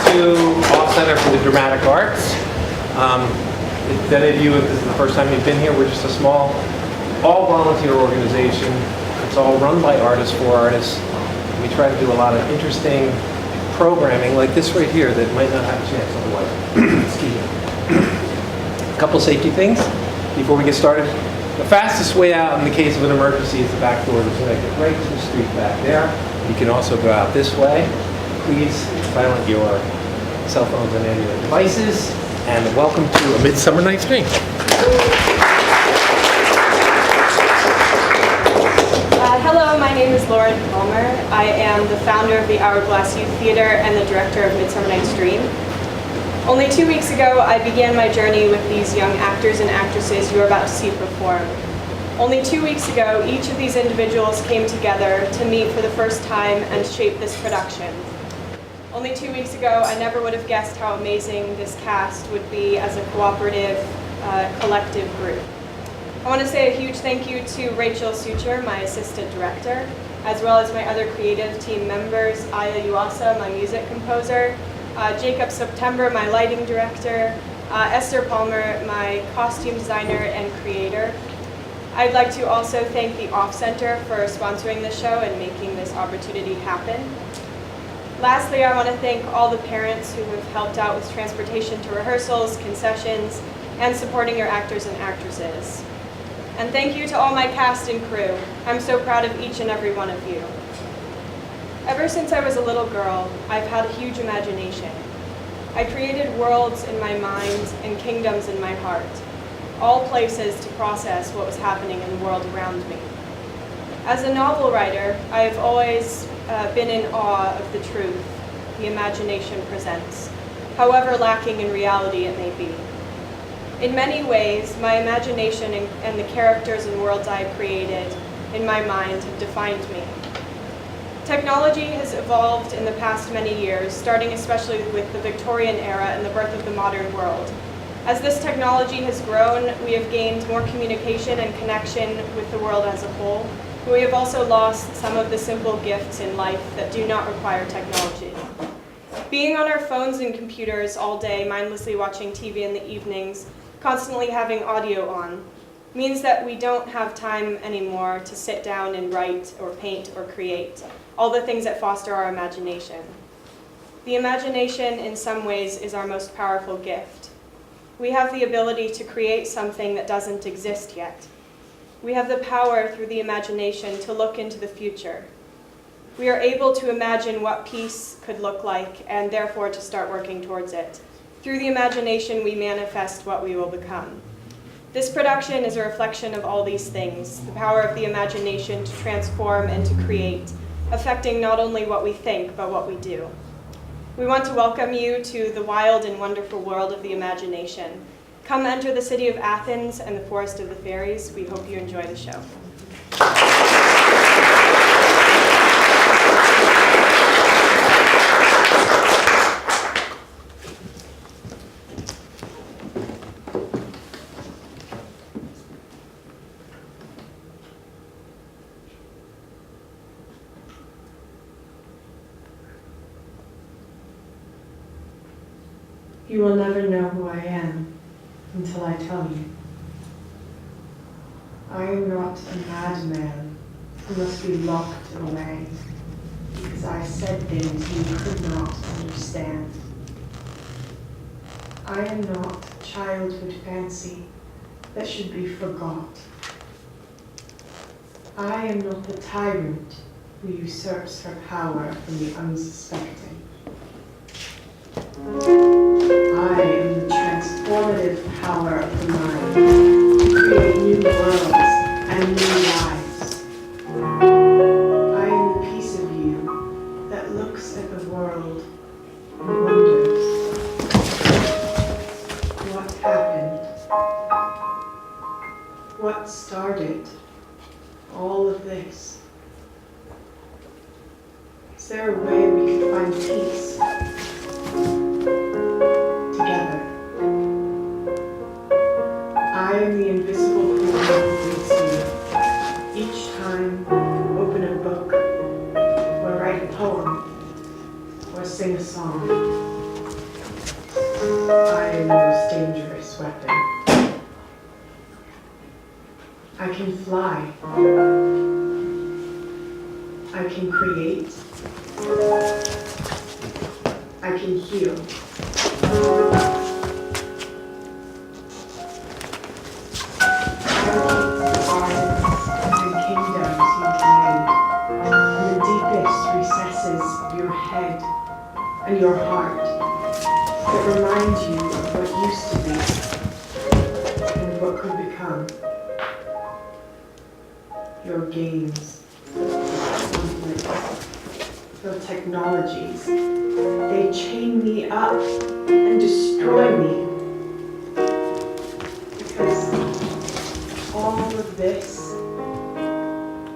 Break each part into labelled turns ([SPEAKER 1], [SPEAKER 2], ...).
[SPEAKER 1] to Off Center for the Dramatic Arts. If any of you, if this is the first time you've been here, we're just a small, all-volunteer organization. It's all run by artists for artists. We try to do a lot of interesting programming like this right here that might not have a chance otherwise. Excuse me. A couple safety things before we get started. The fastest way out in the case of an emergency is the back door to get right to the street back there. You can also go out this way. Please silence your cell phones and any of your devices. And welcome to A Midsummer Night's Dream.
[SPEAKER 2] Hello, my name is Lauren Palmer. I am the founder of the Hourglass Youth Theater and the director of Midsummer Night's Dream. Only 2 weeks ago, I began my journey with these young actors and actresses you are about to see perform. Only 2 weeks ago, each of these individuals came together to meet for the first time and shape this production. Only 2 weeks ago, I never would have guessed how amazing this cast would be as a cooperative, collective group. I want to say a huge thank you to Rachel Suture, my assistant director, as well as my other creative team members, Aya Yuasa, my music composer, Jacob September, my lighting director, Esther Palmer, my costume designer and creator. I'd like to also thank the Off Center for sponsoring the show and making this opportunity happen. Lastly, I want to thank all the parents who have helped out with transportation to rehearsals, concessions, and supporting your actors and actresses. And thank you to all my cast and crew. I'm so proud of each and every one of you. Ever since I was a little girl, I've had a huge imagination. I created worlds in my mind and kingdoms in my heart, all places to process what was happening in the world around me. As a novel writer, I have always been in awe of the truth the imagination presents, however lacking in reality it may be. In many ways, my imagination and the characters and worlds I have created in my mind have defined me. Technology has evolved in the past many years, starting especially with the Victorian era and the birth of the modern world. As this technology has grown, we have gained more communication and connection with the world as a whole, but we have also lost some of the simple gifts in life that do not require technology. Being on our phones and computers all day, mindlessly watching TV in the evenings, constantly having audio on, means that we don't have time anymore to sit down and write or paint or create, all the things that foster our imagination. The imagination, in some ways, is our most powerful gift. We have the ability to create something that doesn't exist yet. We have the power, through the imagination, to look into the future. We are able to imagine what peace could look like, and therefore to start working towards it. Through the imagination, we manifest what we will become. This production is a reflection of all these things, the power of the imagination to transform and to create, affecting not only what we think, but what we do. We want to welcome you to the wild and wonderful world of the imagination. Come enter the city of Athens and the forest of the fairies. We hope you enjoy the show.
[SPEAKER 3] You will never know who I am until I tell you. I am not a madman who must be locked away because I said things you could not understand. I am not a childhood fancy that should be forgot. I am not the tyrant who usurps her power from the unsuspecting. I am the transformative power of the mind to create new worlds and new lives. I am the piece of you that looks at the world and wonders what happened, what started all of this. Is there a way we could find peace? I am the invisible force that greets you each time you open a book, or write a poem, or sing a song. I am the most dangerous weapon. I can fly. I can create. I can heal. And your heart that reminds you of what used to be and what could become. Your games, conflicts, your technologies, they chain me up and destroy me. Because all of this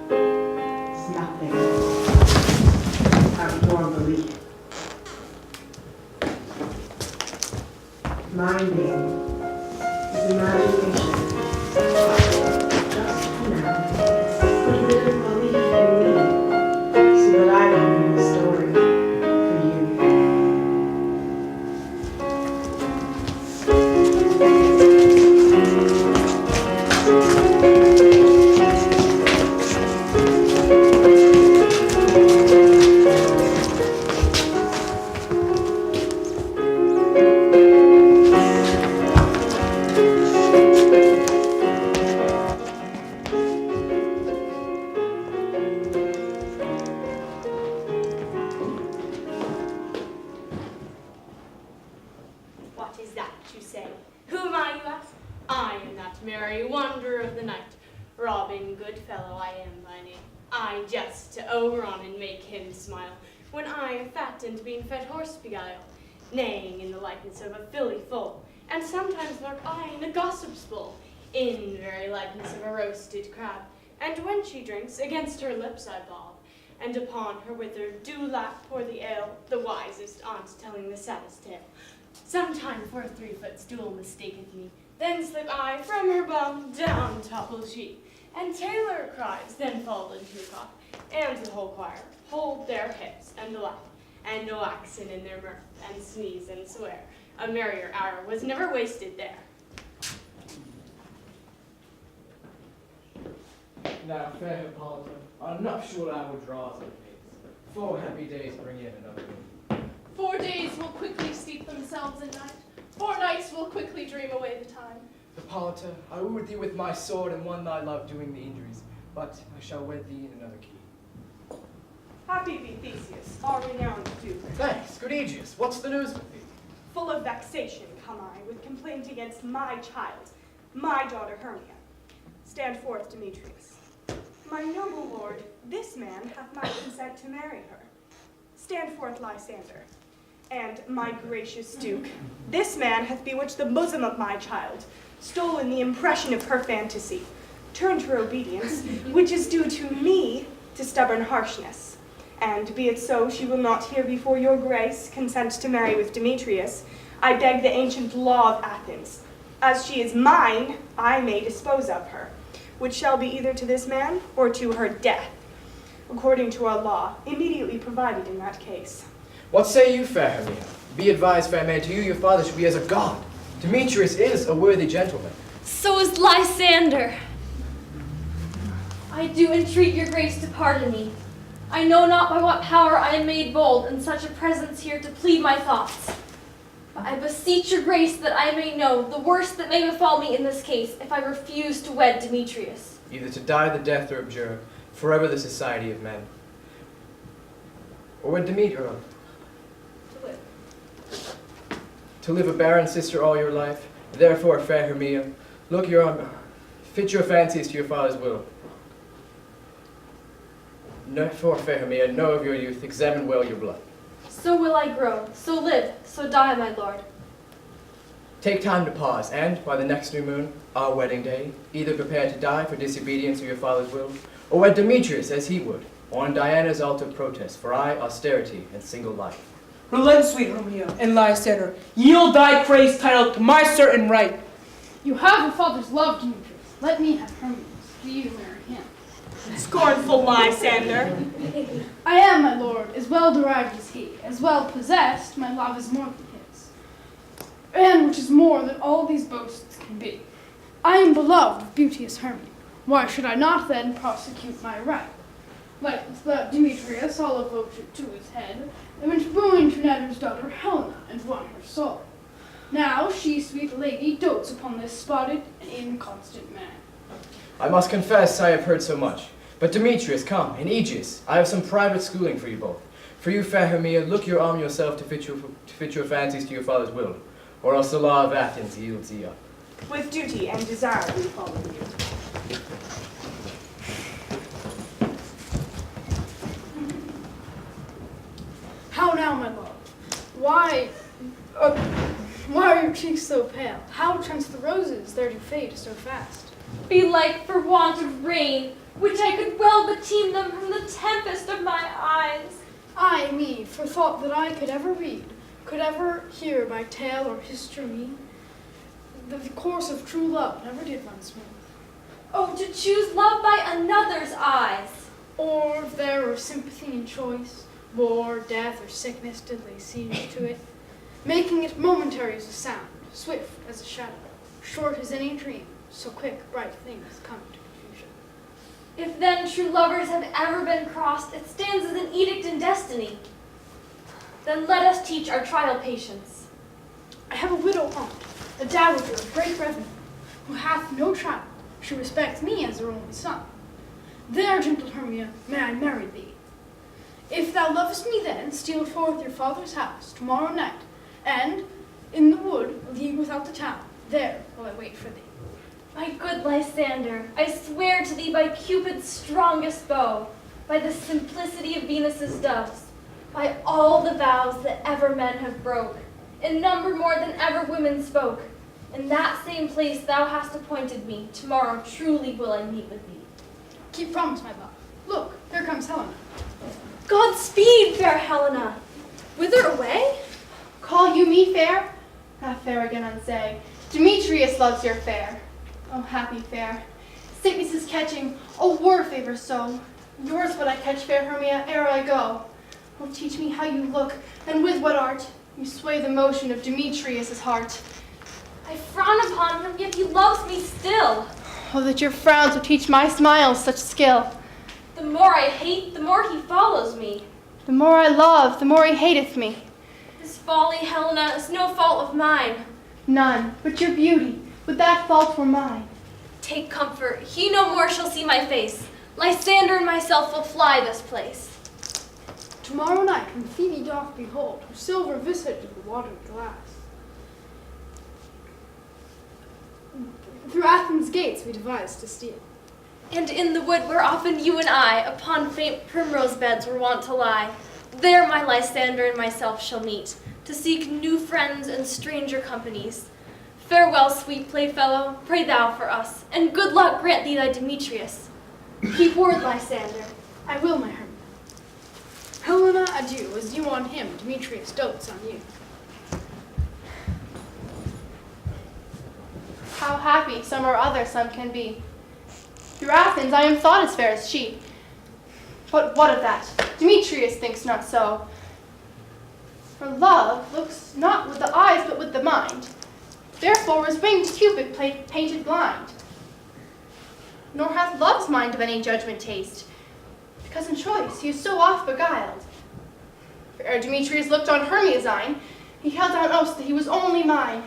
[SPEAKER 3] is nothing without your belief. My name is imagination. Just for now, put a bit of belief in me so that I can be the story for you.
[SPEAKER 4] What is that you say? Who am I, you ask? I am that merry wanderer of the night. Robin Goodfellow I am by name. I jest to Oberon and make him smile, when I a fat and bean-fed horse beguile, neighing in the likeness of a filly foal, and sometimes lurk I in a gossip's bowl, in very likeness of a roasted crab, and when she drinks, against her lips I bob, and upon her withered dew-lap pour the ale, the wisest aunt telling the saddest tale. Sometime for a 3-foot stool mistaketh me, then slip I from her bum, down topples she, and Taylor cries, then fall into a cough, and the whole choir hold their hips and laugh, and no accent in their mirth, and sneeze and swear. A merrier hour was never wasted there.
[SPEAKER 5] Now, fair Hippolyta, on nuptial hour draws at pace. 4 happy days bring in another moon.
[SPEAKER 6] 4 days will quickly steep themselves in night. 4 nights will quickly dream away the time.
[SPEAKER 5] Hippolyta, I wooed thee with my sword and won thy love doing the injuries, but I shall wed thee in another key.
[SPEAKER 2] Happy be Theseus, our renowned Duke.
[SPEAKER 5] Thanks, good Aegeus, what's the news with thee?
[SPEAKER 2] Full of vexation come I, with complaint against my child, my daughter Hermia. Stand forth, Demetrius. My noble lord, this man hath my consent to marry her. Stand forth, Lysander. And my gracious Duke, this man hath bewitched the bosom of my child, stolen the impression of her fantasy, turned her obedience, which is due to me, to stubborn harshness. And be it so, she will not here before your grace consent to marry with Demetrius. I beg the ancient law of Athens. As she is mine, I may dispose of her, which shall be either to this man or to her death, according to our law, immediately provided in that case.
[SPEAKER 5] What say you, fair Hermia? Be advised, fair maid, to you your father should be as a god. Demetrius is a worthy gentleman.
[SPEAKER 7] So is Lysander. I do entreat your grace to pardon me. I know not by what power I am made bold in such a presence here to plead my thoughts. But I beseech your grace that I may know the worst that may befall me in this case if I refuse to wed Demetrius.
[SPEAKER 5] Either to die the death or abjure forever the society of men. Or wed Demeter. To live a barren sister all your life. Therefore, fair Hermia, look your own, fit your fancies to your father's will. Therefore, fair Hermia, know of your youth, examine well your blood.
[SPEAKER 7] So will I grow, so live, so die, my lord.
[SPEAKER 5] Take time to pause, and by the next new moon, our wedding day, either prepare to die for disobedience of your father's will, or wed Demetrius as he would, on Diana's altar protest, for I, austerity and single life.
[SPEAKER 8] Relent, sweet Hermia, and Lysander. Yield thy praise title to my certain right.
[SPEAKER 6] You have a father's love, Demetrius. Let me have Hermes. Do you marry him?
[SPEAKER 2] Scornful Lysander.
[SPEAKER 6] I am, my lord, as well derived as he. As well possessed, my love is more than his.
[SPEAKER 9] and which is more than all these boasts can be. I am beloved of beauteous Hermia. Why should I not then prosecute my right? Let Demetrius, all of voted to his head, and went wooing Trinetter's daughter Helena, and won her soul. Now she, sweet lady, dotes upon this spotted and inconstant man.
[SPEAKER 5] I must confess I have heard so much. But Demetrius, come, and Aegeus, I have some private schooling for you both. For you, fair Hermia, look your arm yourself to fit your fancies to your father's will, or else the law of Athens yields ye up.
[SPEAKER 2] With duty and desire we follow you.
[SPEAKER 9] How now, my love? Why are your cheeks so pale? How chance the roses there to fade so fast?
[SPEAKER 7] Belike for want of rain, which I could well beteem them from the tempest of my eyes.
[SPEAKER 9] Ay me, for thought that I could ever read, could ever hear by tale or history, the course of true love never did run smooth.
[SPEAKER 7] Oh, to choose love by another's eyes.
[SPEAKER 9] Or if there were sympathy in choice, war, death, or sickness did lay siege to it, making it momentary as a sound, swift as a shadow, short as any dream, so quick bright things come to confusion.
[SPEAKER 7] If then true lovers have ever been crossed, it stands as an edict in destiny. Then let us teach our trial patience.
[SPEAKER 9] I have a widow aunt, a dowager of great revenue, who hath no child. She respects me as her only son. There, gentle Hermia, may I marry thee. If thou lovest me then, steal forth your father's house tomorrow night, and in the wood, a league without the town, there will I wait for thee.
[SPEAKER 7] My good Lysander, I swear to thee by Cupid's strongest bow, by the simplicity of Venus's doves, by all the vows that ever men have broke, in number more than ever women spoke. In that same place thou hast appointed me, tomorrow truly will I meet with thee.
[SPEAKER 9] Keep promise, my love. Look, here comes Helena.
[SPEAKER 7] Godspeed, fair Helena.
[SPEAKER 10] Whither away? Call you me fair? Ah, fair again unsay. Demetrius loves your fair. Oh, happy fair. Sickness is catching, oh, war favor so. Yours would I catch, fair Hermia, ere I go. Oh, teach me how you look, and with what art you sway the motion of Demetrius' heart.
[SPEAKER 7] I frown upon him, yet he loves me still.
[SPEAKER 10] Oh, that your frowns would teach my smiles such skill.
[SPEAKER 7] The more I hate, the more he follows me.
[SPEAKER 10] The more I love, the more he hateth me.
[SPEAKER 7] His folly, Helena, is no fault of mine.
[SPEAKER 10] None, but your beauty, would that fault were mine.
[SPEAKER 7] Take comfort, he no more shall see my face. Lysander and myself will fly this place.
[SPEAKER 9] Tomorrow night, when Phoebe doth behold her silver visage of the watered glass, through Athens' gates we devise to steal.
[SPEAKER 7] And in the wood where often you and I, upon faint primrose beds, were wont to lie, there my Lysander and myself shall meet, to seek new friends and stranger companies. Farewell, sweet playfellow, pray thou for us, and good luck grant thee thy Demetrius. Keep word, Lysander.
[SPEAKER 9] I will, my Hermia. Helena, adieu, as you on him, Demetrius dotes on you.
[SPEAKER 10] How happy some or other some can be. Through Athens I am thought as fair as she. But what of that? Demetrius thinks not so. For love looks not with the eyes but with the mind. Therefore was winged Cupid painted blind. Nor hath love's mind of any judgment taste, because in choice he is so oft beguiled. For ere Demetrius looked on Hermia's eyne, he held down oaths that he was only mine.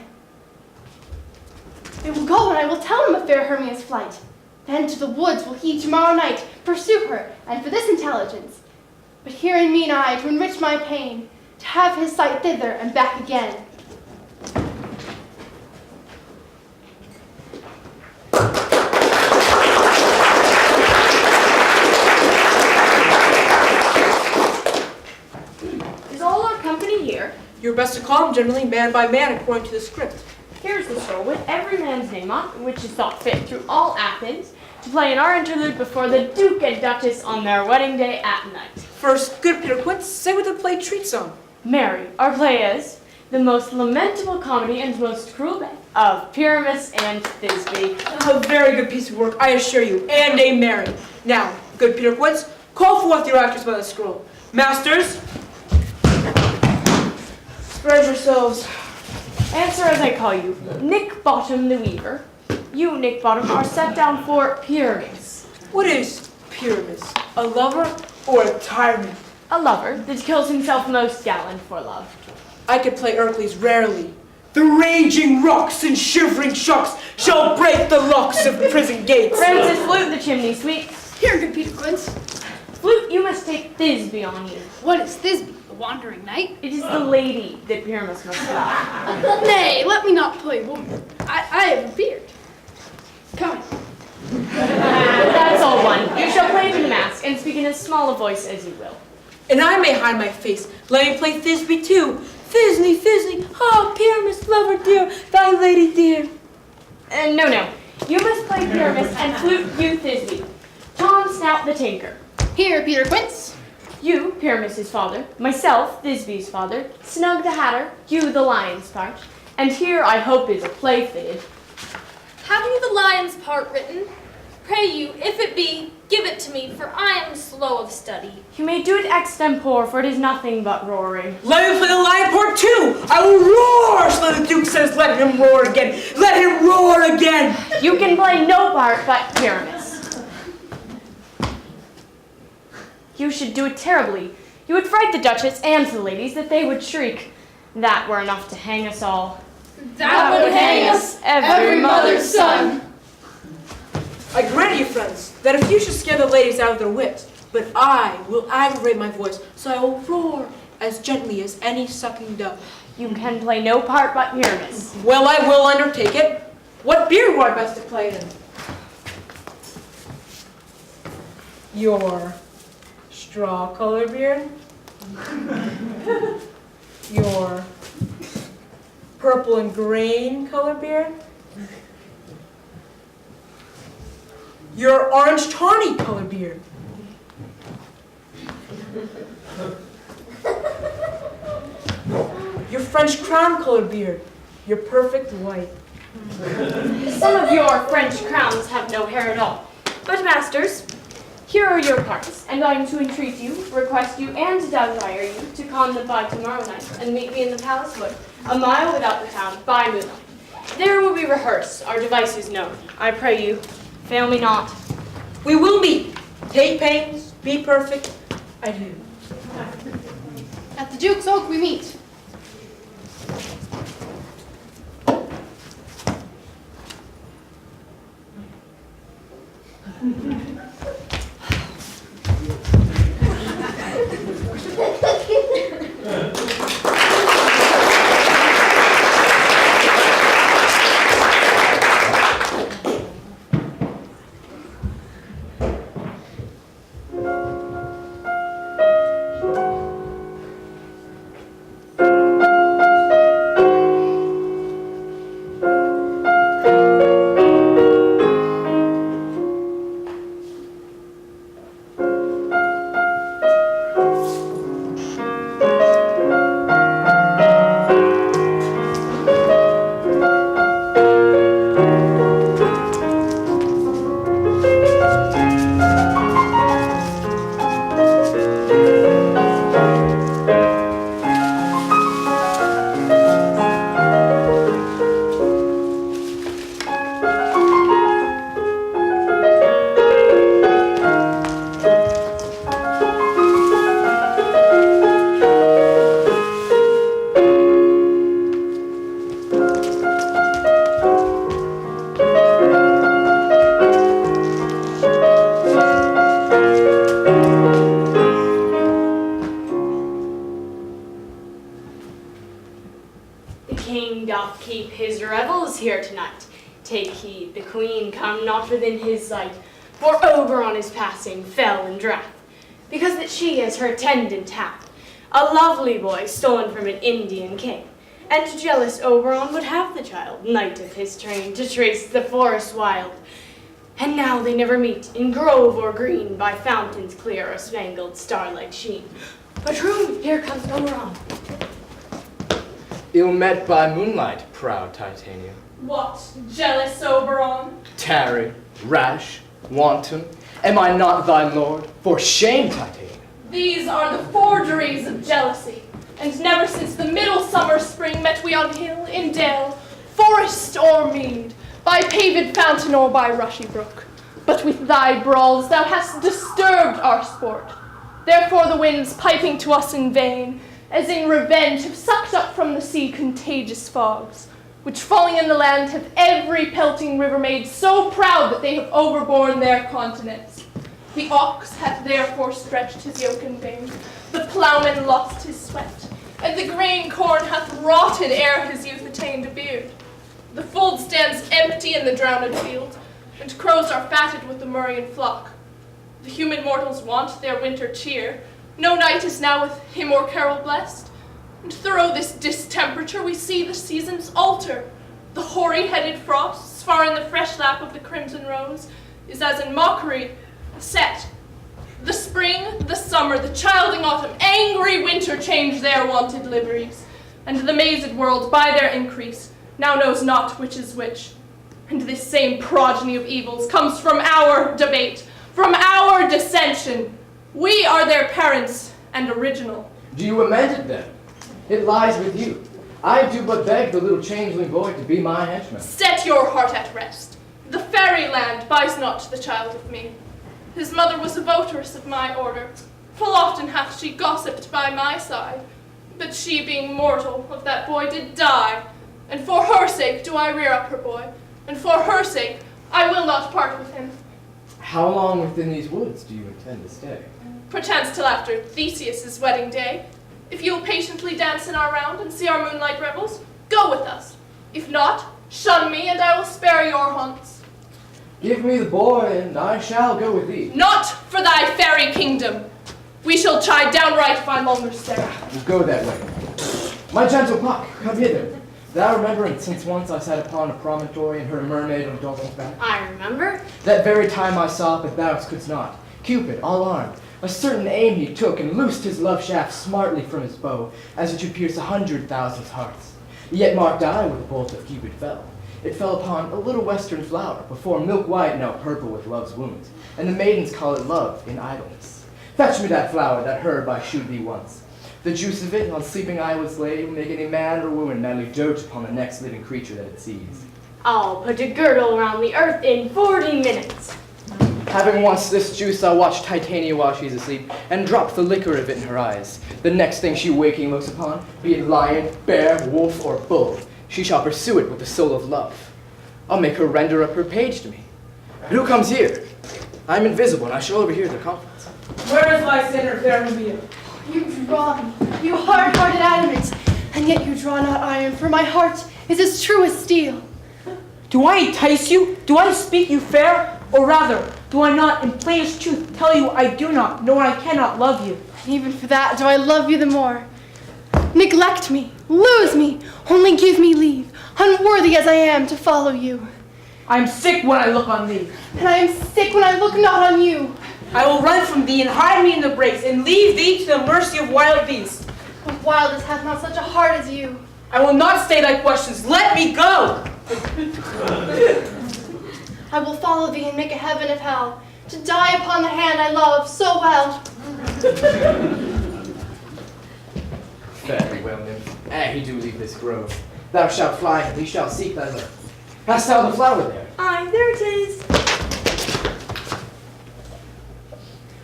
[SPEAKER 10] I will go and I will tell him of fair Hermia's flight. Then to the woods will he tomorrow night pursue her, and for this intelligence. But here in mean I, to enrich my pain, to have his sight thither and back again.
[SPEAKER 11] Is all our company here?
[SPEAKER 8] You're best to call them generally man by man according to the script.
[SPEAKER 4] Here's the scroll with every man's name on, which is thought fit through all Athens to play in our interlude before the Duke and Duchess on their wedding day at night.
[SPEAKER 8] First, good Peter Quince, say what the play treats on.
[SPEAKER 4] Mary, our play is the most lamentable comedy and most cruel death of Pyramus and Thisbe.
[SPEAKER 8] A very good piece of work, I assure you, and a merry. Now, good Peter Quince, call forth your actors by the scroll. Masters, spread yourselves.
[SPEAKER 4] Answer as I call you. Nick Bottom the Weaver. You, Nick Bottom, are set down for Pyramus.
[SPEAKER 8] What is Pyramus? A lover or a tyrant?
[SPEAKER 4] A lover that kills himself most gallant for love.
[SPEAKER 8] I could play Hourglass rarely. The raging rocks and shivering shocks shall break the locks of prison gates.
[SPEAKER 4] Francis, flute the chimney sweep.
[SPEAKER 9] Here, good Peter Quince.
[SPEAKER 4] Flute, you must take Thisbe on you.
[SPEAKER 9] What is Thisbe, the wandering knight?
[SPEAKER 4] It is the lady that Pyramus must fly.
[SPEAKER 9] Nay, let me not play woman. I have a beard. Come.
[SPEAKER 4] That's all one. You shall play to the mask and speak in as small a voice as you will.
[SPEAKER 8] And I may hide my face. Let me play Thisbe too. Thisbe, Thisbe, ah, Pyramus, lover dear, thy lady dear.
[SPEAKER 4] No. You must play Pyramus and flute you Thisbe. Tom Snout the tinker.
[SPEAKER 9] Here, Peter Quince.
[SPEAKER 4] You, Pyramus's father. Myself, Thisbe's father. Snug the hatter. You, the lion's part. And here, I hope, is a play fitted.
[SPEAKER 7] Have you the lion's part written? Pray you, if it be, give it to me, for I am slow of study.
[SPEAKER 4] You may do it extempore, for it is nothing but roaring.
[SPEAKER 8] Let me play the lion part too. I will roar, so the Duke says, let him roar again. Let him roar again.
[SPEAKER 4] You can play no part but Pyramus. You should do it terribly. You would fright the Duchess and the ladies that they would shriek. That were enough to hang us all.
[SPEAKER 9] That would hang us, every mother's son.
[SPEAKER 8] I grant you, friends, that if you should scare the ladies out of their wits, but I will aggravate my voice, so I will roar as gently as any sucking dove.
[SPEAKER 4] You can play no part but Pyramus.
[SPEAKER 8] Well, I will undertake it. What beard were I best to play in? Your straw color beard? Your purple and grain color beard? Your orange tawny color beard? Your French crown color beard? Your perfect white?
[SPEAKER 4] Some of your French crowns have no hair at all. But masters, here are your parts, and I am to entreat you, request you, and desire you to come by tomorrow night and meet me in the palace wood, a mile without the town, by moonlight. There will we rehearse, our devices known. I pray you, fail me not.
[SPEAKER 8] We will meet. Take pains, be perfect. Adieu.
[SPEAKER 9] At the Duke's Oak we meet.
[SPEAKER 4] Take heed, the queen come not within his sight, for Oberon is passing, fell in draught, because that she as her attendant hath, a lovely boy stolen from an Indian king, and jealous Oberon would have the child, knight of his train, to trace the forest wild. And now they never meet, in grove or green, by fountains clear or spangled starlight sheen. But room, here comes Oberon.
[SPEAKER 5] Ill met by moonlight, proud Titania.
[SPEAKER 6] What, jealous Oberon?
[SPEAKER 5] Tarry, rash, wanton, am I not thy lord? For shame, Titania.
[SPEAKER 6] These are the forgeries of jealousy, and never since the middle summer spring met we on hill, in dale, forest or mead, by paved fountain or by rushy brook. But with thy brawls thou hast disturbed our sport. Therefore the winds piping to us in vain, as in revenge have sucked up from the sea contagious fogs, which falling in the land have every pelting river made so proud that they have overborne their continents. The ox hath therefore stretched his yoke in vain, the ploughman lost his sweat, and the grain corn hath rotted ere his youth attained a beard. The fold stands empty in the drowned field, and crows are fatted with the murrian flock. The human mortals want their winter cheer. No night is now with hymn or carol blessed, and through this distemperature we see the seasons alter. The hoary-headed frosts, far in the fresh lap of the crimson rose, is as in mockery set. The spring, the summer, the childing autumn, angry winter change their wonted liveries, and the mazed world, by their increase, now knows not which is which. And this same progeny of evils comes from our debate, from our dissension. We are their parents and original.
[SPEAKER 5] Do you amend it then? It lies with you. I do but beg the little changeling boy to be my henchman.
[SPEAKER 6] Set your heart at rest. The fairyland buys not the child of me. His mother was a votaress of my order. Full often hath she gossiped by my side. But she, being mortal, of that boy did die. And for her sake do I rear up her boy. And for her sake I will not part with him.
[SPEAKER 5] How long within these woods do you intend to stay?
[SPEAKER 6] Perchance till after Theseus's wedding day. If you'll patiently dance in our round and see our moonlight revels, go with us. If not, shun me, and I will spare your haunts.
[SPEAKER 5] Give me the boy, and I shall go with thee.
[SPEAKER 6] Not for thy fairy kingdom. We shall chide downright if I longer stay.
[SPEAKER 5] Go that way. My gentle Puck, come hither. Thou rememberest since once I sat upon a promontory and heard a mermaid on Dolphin's back?
[SPEAKER 4] I remember.
[SPEAKER 5] That very time I saw, but thou couldst not. Cupid, all armed, a certain aim he took, and loosed his love shaft smartly from his bow, as it should pierce 100,000 hearts. Yet marked I where the bolt of Cupid fell. It fell upon a little western flower, before milk white, now purple with love's wounds, and the maidens call it love in idleness. Fetch me that flower that herb I shewed thee once. The juice of it on sleeping eyelids lay, will make any man or woman madly dote upon the next living creature that it sees.
[SPEAKER 4] I'll put a girdle around the earth in 40 minutes.
[SPEAKER 5] Having once this juice, I'll watch Titania while she's asleep, and drop the liquor of it in her eyes. The next thing she waking looks upon, be it lion, bear, wolf, or bull, she shall pursue it with the soul of love. I'll make her render up her page to me. But who comes here? I'm invisible, and I shall overhear their conference.
[SPEAKER 8] Where is my sinner, fair Maria?
[SPEAKER 10] You draw me, you hard-hearted adamant, and yet you draw not iron, for my heart is as true as steel.
[SPEAKER 8] Do I entice you? Do I speak you fair? Or rather, do I not in plainest truth tell you I do not, nor I cannot love you?
[SPEAKER 10] Even for that do I love you the more. Neglect me, lose me, only give me leave, unworthy as I am to follow you.
[SPEAKER 8] I am sick when I look on thee.
[SPEAKER 10] And I am sick when I look not on you.
[SPEAKER 8] I will run from thee and hide me in the brakes, and leave thee to the mercy of wild beasts.
[SPEAKER 10] The wildest hath not such a heart as you.
[SPEAKER 8] I will not stay thy questions. Let me go!
[SPEAKER 10] I will follow thee and make a heaven of hell, to die upon the hand I love so well.
[SPEAKER 5] Very well, nymph. He do leave this grove. Thou shalt fly, and we shall seek thy love. Hast thou the flower there?
[SPEAKER 4] Aye, there it is.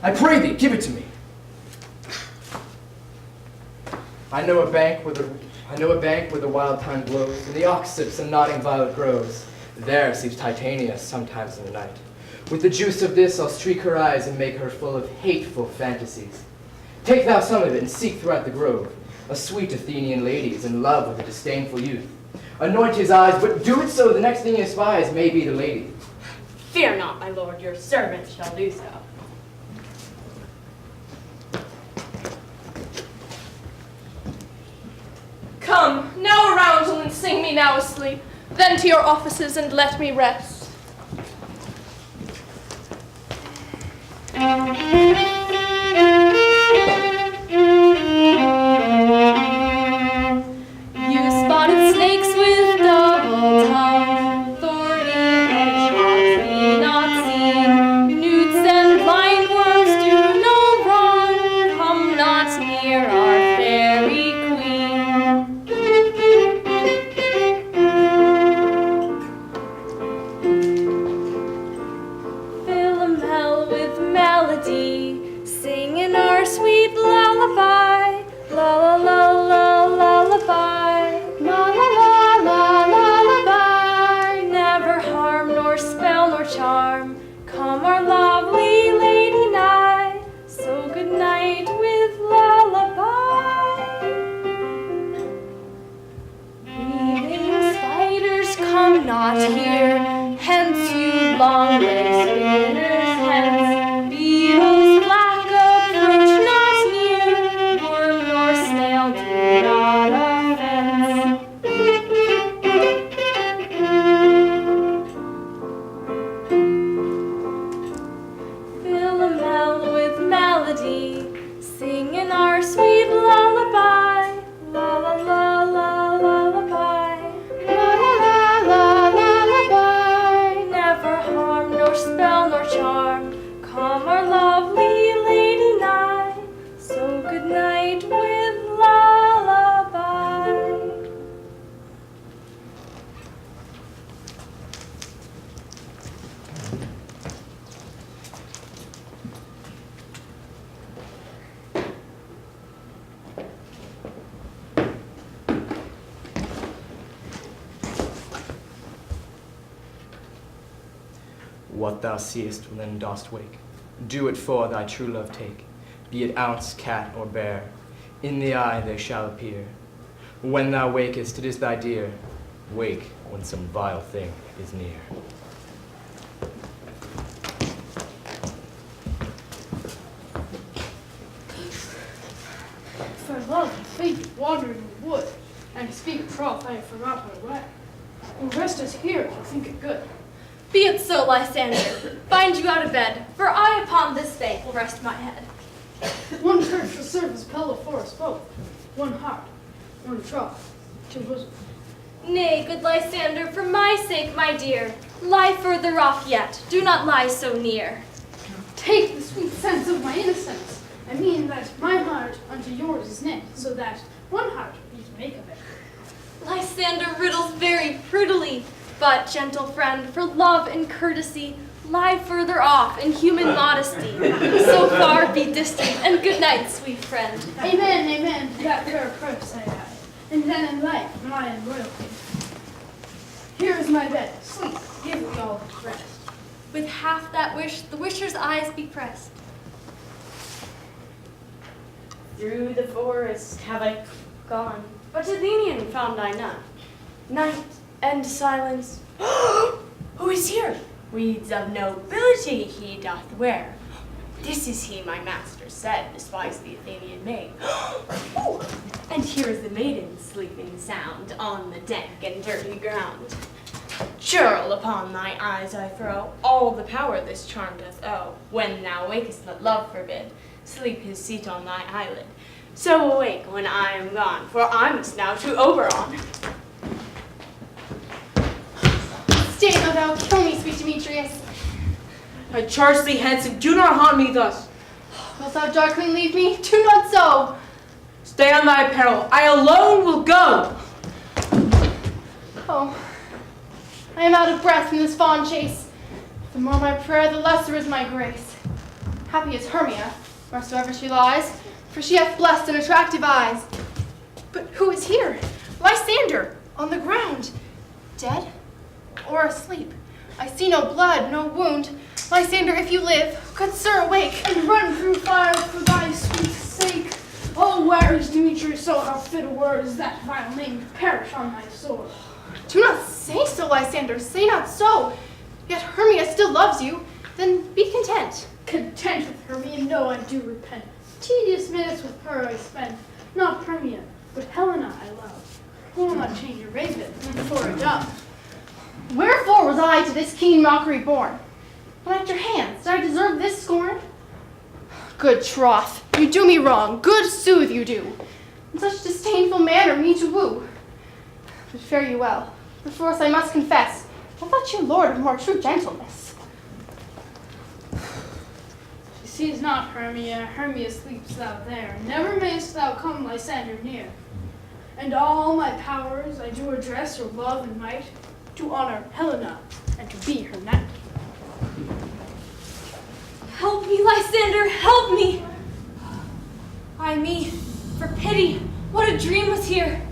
[SPEAKER 5] I pray thee, give it to me. I know a bank where the wild thyme blows, and the ox sips and nodding violet grows. There sleeps Titania sometimes in the night. With the juice of this, I'll streak her eyes and make her full of hateful fantasies. Take thou some of it and seek throughout the grove. A sweet Athenian lady is in love with a disdainful youth. Anoint his eyes, but do it so the next thing he espies may be the lady.
[SPEAKER 4] Fear not, my lord, your servant shall do so.
[SPEAKER 6] Come, now around and sing me now asleep, then to your offices and let me rest.
[SPEAKER 7] You spotted snakes with double tongue, thorny hedgehogs be not seen. Newts and blind worms do no wrong, come not near our fairy queen. am not here. Hence, you long-legged spinners, hence. Beetles black, approach not near. Worm nor snail do not offense. Philomel with melody, singing our sweet lullaby. La la la la lullaby.
[SPEAKER 10] La la la la lullaby.
[SPEAKER 7] Never harm nor spell nor charm, come our lovely lady nigh. So good night with lullaby.
[SPEAKER 5] What thou seest when dost wake, do it for thy true love take. Be it ounce, cat, or bear, in the eye they shall appear. When thou wakest, it is thy dear. Wake when some vile thing is near.
[SPEAKER 9] For love and faith wandered in the wood, and to speak troth, I have forgot my way. We'll rest us here if you think it good.
[SPEAKER 7] Be it so, Lysander. Find you out of bed, for I upon this bank will rest my head.
[SPEAKER 9] One church shall serve as pillow for us both. One heart, one troth, two bosoms.
[SPEAKER 7] Nay, good Lysander, for my sake, my dear, lie further off yet. Do not lie so near.
[SPEAKER 9] Take the sweet sense of my innocence. I mean that my heart unto yours is knit, so that one heart we can make of it.
[SPEAKER 7] Lysander riddles very prettily, but, gentle friend, for love and courtesy, lie further off in human modesty. So far be distant, and good night, sweet friend.
[SPEAKER 9] Amen, amen, to that fair purpose I have. And then in life, my in royalty. Here is my bed. Sleep, give me all its rest.
[SPEAKER 7] With half that wish, the wisher's eyes be pressed.
[SPEAKER 4] Through the forest have I gone, but Athenian found I none. Night and silence. Who is here? Weeds of nobility he doth wear. This is he, my master said, despised the Athenian maid. Ooh, and here is the maiden sleeping sound on the dank and dirty ground. Churl, upon thy eyes I throw all the power this charm doth owe. When thou wakest, let love forbid, sleep his seat on thy eyelid. So awake when I am gone, for I must now to Oberon.
[SPEAKER 10] Stay, not thou kill me, sweet Demetrius.
[SPEAKER 8] I charge thee hence, and do not haunt me thus.
[SPEAKER 10] Wilt thou darkly leave me? Do not so.
[SPEAKER 8] Stay on thy peril. I alone will go.
[SPEAKER 10] Oh, I am out of breath from this fawn chase. The more my prayer, the lesser is my grace. Happy is Hermia, wheresoever she lies, for she hath blessed and attractive eyes. But who is here? Lysander, on the ground. Dead or asleep? I see no blood, no wound. Lysander, if you live, good sir, awake.
[SPEAKER 9] And run through fire for thy sweet sake. Oh, where is Demetrius? So how fit a word is that vile name to perish on thy sword.
[SPEAKER 10] Do not say so, Lysander, say not so. Yet Hermia still loves you, then be content.
[SPEAKER 9] Content with Hermia, no, I do repent. Tedious minutes with her I spent. Not Hermia, but Helena I love. Who will not change a raven for a dove?
[SPEAKER 10] Wherefore was I to this keen mockery born? When at your hands did I deserve this scorn? Good troth, you do me wrong, good sooth you do. In such disdainful manner me to woo. But fare you well, perforce I must confess, I thought you lord of more true gentleness.
[SPEAKER 9] She sees not Hermia, Hermia sleeps thou there. Never mayst thou come Lysander near. And all my powers I do address your love and might, to honor Helena and to be her knight.
[SPEAKER 7] Help me, Lysander, help me! Ay me, for pity, what a dream was here!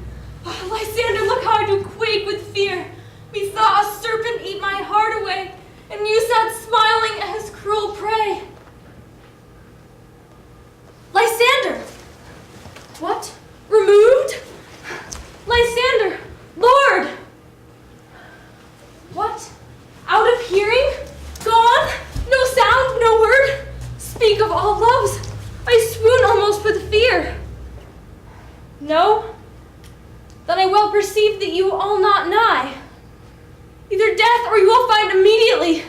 [SPEAKER 7] Oh, Lysander, look how I do quake with fear! Methought a serpent eat my heart away, and you sat smiling at his cruel prey. Lysander! What? Removed? Lysander! Lord! shall perceive that you all not nigh. Either death or you will find immediately.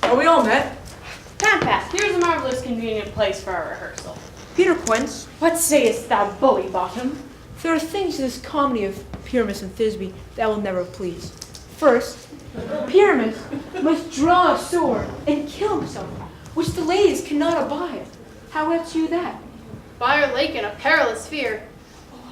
[SPEAKER 8] Are we all met?
[SPEAKER 11] Pass, here's a marvelous convenient place for our rehearsal.
[SPEAKER 8] Peter Quince,
[SPEAKER 11] What sayest thou, bully bottom?
[SPEAKER 8] there are things in this comedy of Pyramus and Thisbe that will never please. First, Pyramus must draw a sword and kill himself, which the ladies cannot abide. How answer you that?
[SPEAKER 10] Fire Lake in a perilous fear.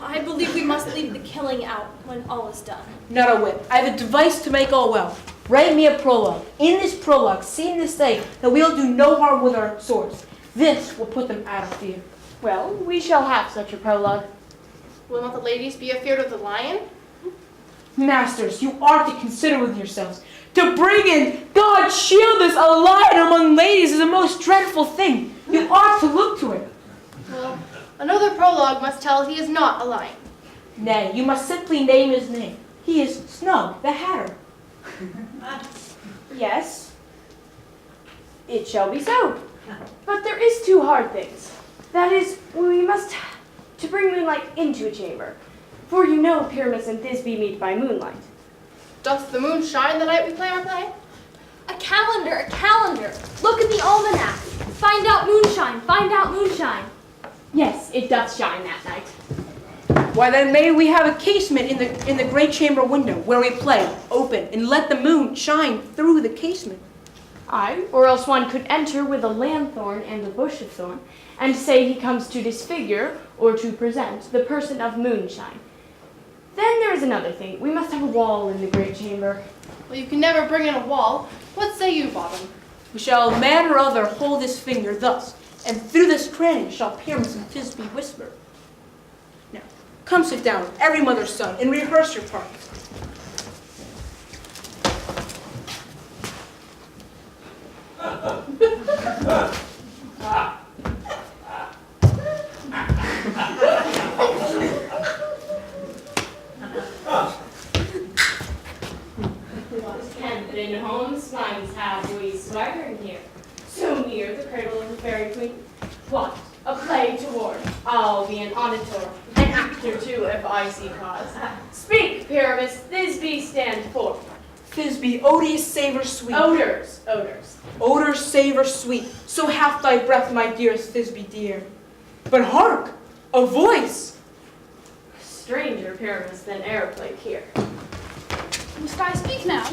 [SPEAKER 7] I believe we must leave the killing out when all is done.
[SPEAKER 8] Not a whit. I have a device to make all well. Write me a prologue. In this prologue, seeing this day that we'll do no harm with our swords. This will put them out of fear.
[SPEAKER 11] Well, we shall have such a prologue.
[SPEAKER 10] Will not the ladies be afeard of the lion?
[SPEAKER 8] Masters, you are to consider with yourselves. To bring in, God shield us, a lion among ladies is a most dreadful thing. You ought to look to it.
[SPEAKER 10] Well, another prologue must tell he is not a lion.
[SPEAKER 8] Nay, you must simply name his name. He is Snug, the Hatter.
[SPEAKER 11] Yes, it shall be so. But there is two hard things. That is, we must to bring moonlight into a chamber. For you know Pyramus and Thisbe meet by moonlight.
[SPEAKER 10] Doth the moon shine the night we play our play?
[SPEAKER 7] A calendar, a calendar. Look in the almanac. Find out moonshine, find out moonshine.
[SPEAKER 11] Yes, it doth shine that night.
[SPEAKER 8] Why then may we have a casement in the great chamber window where we play, open, and let the moon shine through the casement.
[SPEAKER 11] Aye, or else one could enter with a lanthorn and a bush of thorn, and say he comes to disfigure or to present the person of moonshine. Then there is another thing. We must have a wall in the great chamber.
[SPEAKER 10] Well, you can never bring in a wall. What say you, Bottom?
[SPEAKER 8] We shall man or other hold his finger thus, and through this cranny shall Pyramus and Thisbe whisper. Now, come sit down, every mother's son, and rehearse your part.
[SPEAKER 11] Kempton Holmes finds have we swaggering here, so near the cradle of the fairy queen. What, a play toward? I'll be an auditor, an actor too, if I see cause. Speak, Pyramus, Thisbe stand forth.
[SPEAKER 8] Thisbe, odious savor sweet.
[SPEAKER 11] Odors.
[SPEAKER 8] Odor, savor, sweet. So hath thy breath, my dearest Thisbe dear. But hark, a voice.
[SPEAKER 11] Stranger Pyramus than e'er played here.
[SPEAKER 9] Must I speak now?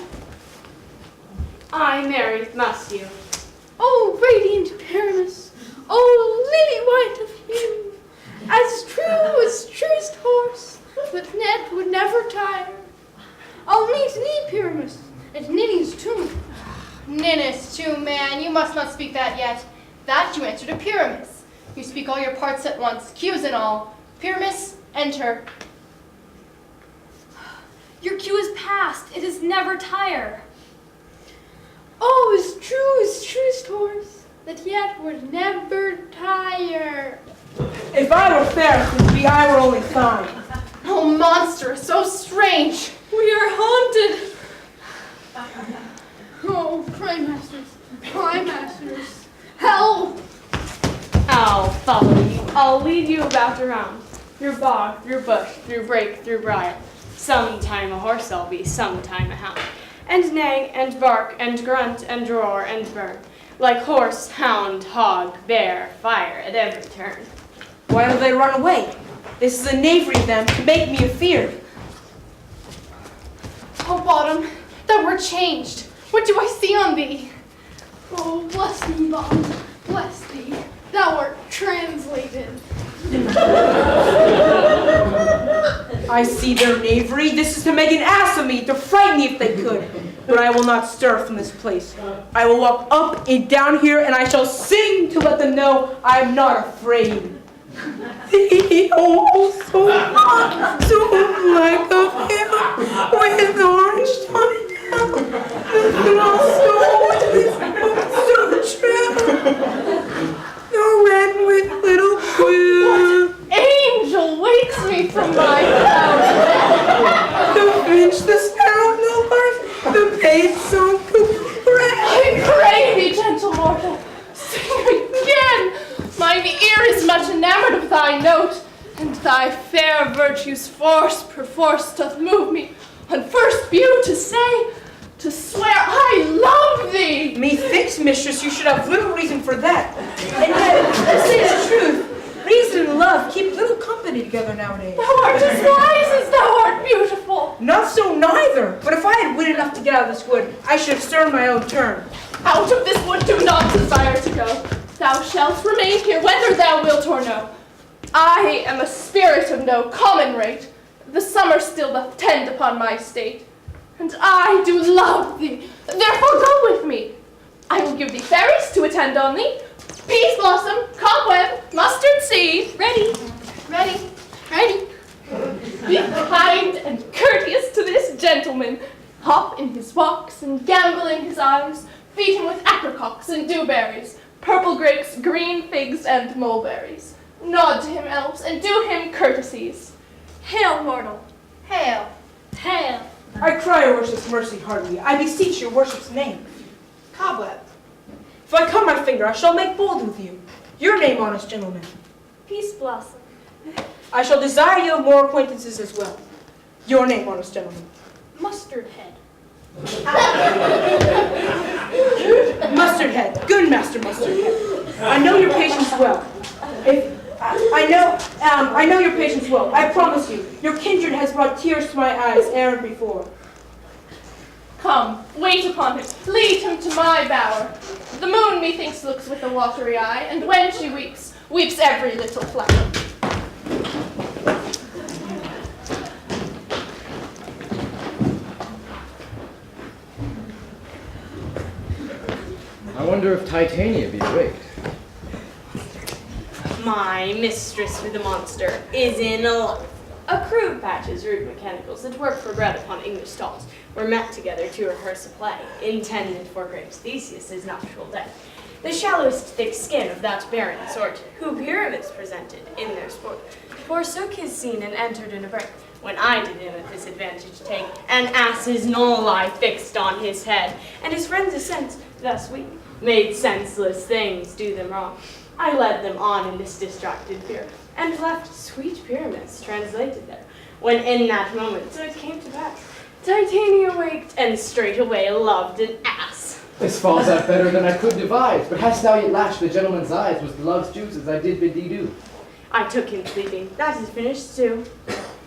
[SPEAKER 11] I married, must you?
[SPEAKER 9] Oh, radiant Pyramus! Oh, lily white of hue! As true as truest horse, that net would never tire. I'll meet thee, Pyramus, at Ninny's tomb.
[SPEAKER 10] Ninnis, too, man, you must not speak that yet. That you answer to Pyramus. You speak all your parts at once, cues and all. Pyramus, enter.
[SPEAKER 7] Your cue is past. It is never tire.
[SPEAKER 9] Oh, as truest horse, that yet would never tire.
[SPEAKER 8] If I were fair, Thisbe, I were only fine.
[SPEAKER 10] Oh, monstrous, so strange.
[SPEAKER 7] We are haunted.
[SPEAKER 9] Oh, pray masters, help!
[SPEAKER 11] I'll follow you. I'll lead you about around, through bog, through bush, through brake, through briar. Sometime a horse I'll be, sometime a hound. And neigh, and bark, and grunt, and roar, and burn, like horse, hound, hog, bear, fire at every turn.
[SPEAKER 8] Why do they run away? This is a knavery of them to make me afeard.
[SPEAKER 10] Oh, Bottom, thou wert changed. What do I see on thee?
[SPEAKER 9] Oh, bless thee, Bottom, bless thee. Thou art translated.
[SPEAKER 8] I see their knavery. This is to make an ass of me, to frighten me if they could. But I will not stir from this place. I will walk up and down here, and I shall sing to let them know I am not afraid. Oh, so like of him, with orange tongue down, the also with so trim, the red with little quill.
[SPEAKER 10] Angel wakes me from my cloud.
[SPEAKER 8] The finch, the sparrow, the lark, the page so
[SPEAKER 10] I pray thee, gentle mortal, sing
[SPEAKER 6] ear is much enamored of thy note, and thy fair virtue's force perforce doth move me, on first view to say, to swear I love thee.
[SPEAKER 8] Methinks, mistress, you should have little reason for that. And yet, to say the truth, reason and love keep little company together nowadays.
[SPEAKER 6] Thou art as wise as thou art beautiful.
[SPEAKER 8] Not so neither. But if I had wit enough to get out of this wood, I should have served my own turn.
[SPEAKER 6] Out of this wood do not desire to go. Thou shalt remain here whether thou wilt or no. I am a spirit of no common rate. The summer still doth tend upon my state. And I do love thee, therefore go with me. I will give thee fairies to attend on thee, peas blossom, cobweb, mustard seed.
[SPEAKER 7] Ready.
[SPEAKER 6] Ready, ready. Be kind and courteous to this gentleman. Hop in his walks and gambol in his eyes. Feed him with apricots and dewberries, purple grapes, green figs, and mulberries. Nod to him, elves, and do him courtesies.
[SPEAKER 7] Hail, mortal.
[SPEAKER 6] Hail.
[SPEAKER 7] Hail.
[SPEAKER 8] I cry your worship's mercy heartily. I beseech your worship's name.
[SPEAKER 6] Cobweb.
[SPEAKER 8] If I cut my finger, I shall make bold with you. Your name, honest gentleman.
[SPEAKER 7] Peace blossom.
[SPEAKER 8] I shall desire you more acquaintances as well. Your name, honest gentleman.
[SPEAKER 7] Mustard head.
[SPEAKER 8] Mustard head. Good master mustard head. I know your patience well. I know your patience well. I promise you, your kindred has brought tears to my eyes ere before.
[SPEAKER 6] Come, wait upon him, lead him to my bower. The moon, methinks, looks with a watery eye, and when she weeps, weeps every little flower.
[SPEAKER 5] I wonder if Titania be awake.
[SPEAKER 11] My mistress with the monster is in a life. A crew of patches, rude mechanicals that work for bread upon English stalls were met together to rehearse a play intended for great Theseus' nuptial day. The shallowest thick skin of that barren sort, who pyramids presented in their sport, forsook his scene and entered in a break, when I did him at this advantage take, an ass's knoll I fixed on his head, and his friends' assents, thus weak, made senseless things do them wrong. I led them on in this distracted fear, and left sweet pyramids translated there, when in that moment, so it came to pass, Titania waked, and straightway loved an ass.
[SPEAKER 5] This falls out better than I could devise, but hast thou yet lashed the gentleman's eyes with love's juice as I did bid thee do?
[SPEAKER 11] I took him sleeping, that is finished too.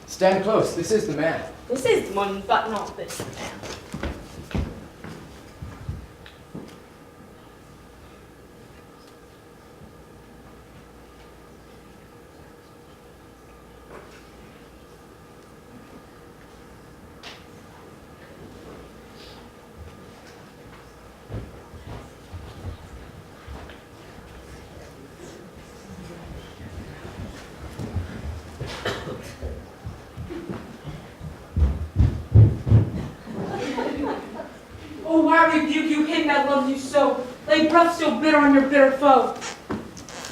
[SPEAKER 5] Stand close, this is the man.
[SPEAKER 11] This is the one, but not this man.
[SPEAKER 8] Oh, why rebuke you him that loves you so? Lay breath so bitter on your bitter foe.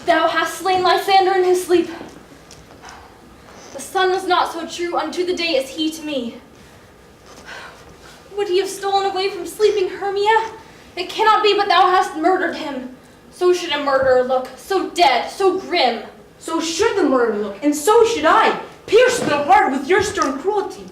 [SPEAKER 7] Thou hast slain Lysander in his sleep. The sun was not so true unto the day as he to me. Would he have stolen away from sleeping Hermia? It cannot be but thou hast murdered him. So should a murderer look, so dead, so grim.
[SPEAKER 8] So should the murderer look, and so should I, pierced to the heart with your stern cruelty.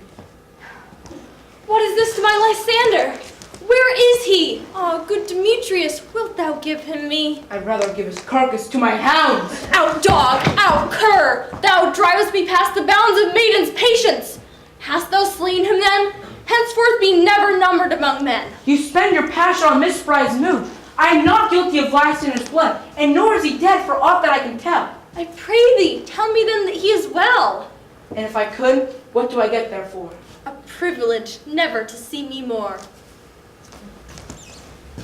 [SPEAKER 7] What is this to my Lysander? Where is he? Ah, good Demetrius, wilt thou give him me?
[SPEAKER 8] I'd rather give his carcass to my hounds.
[SPEAKER 7] Out, dog! Out, cur! Thou drivest me past the bounds of maiden's patience! Hast thou slain him then? Henceforth be never numbered among men.
[SPEAKER 8] You spend your passion on misprized mood. I am not guilty of Lysander's blood, and nor is he dead for aught that I can tell.
[SPEAKER 7] I pray thee, tell me then that he is well.
[SPEAKER 8] And if I could, what do I get therefore?
[SPEAKER 7] A privilege never to see me more.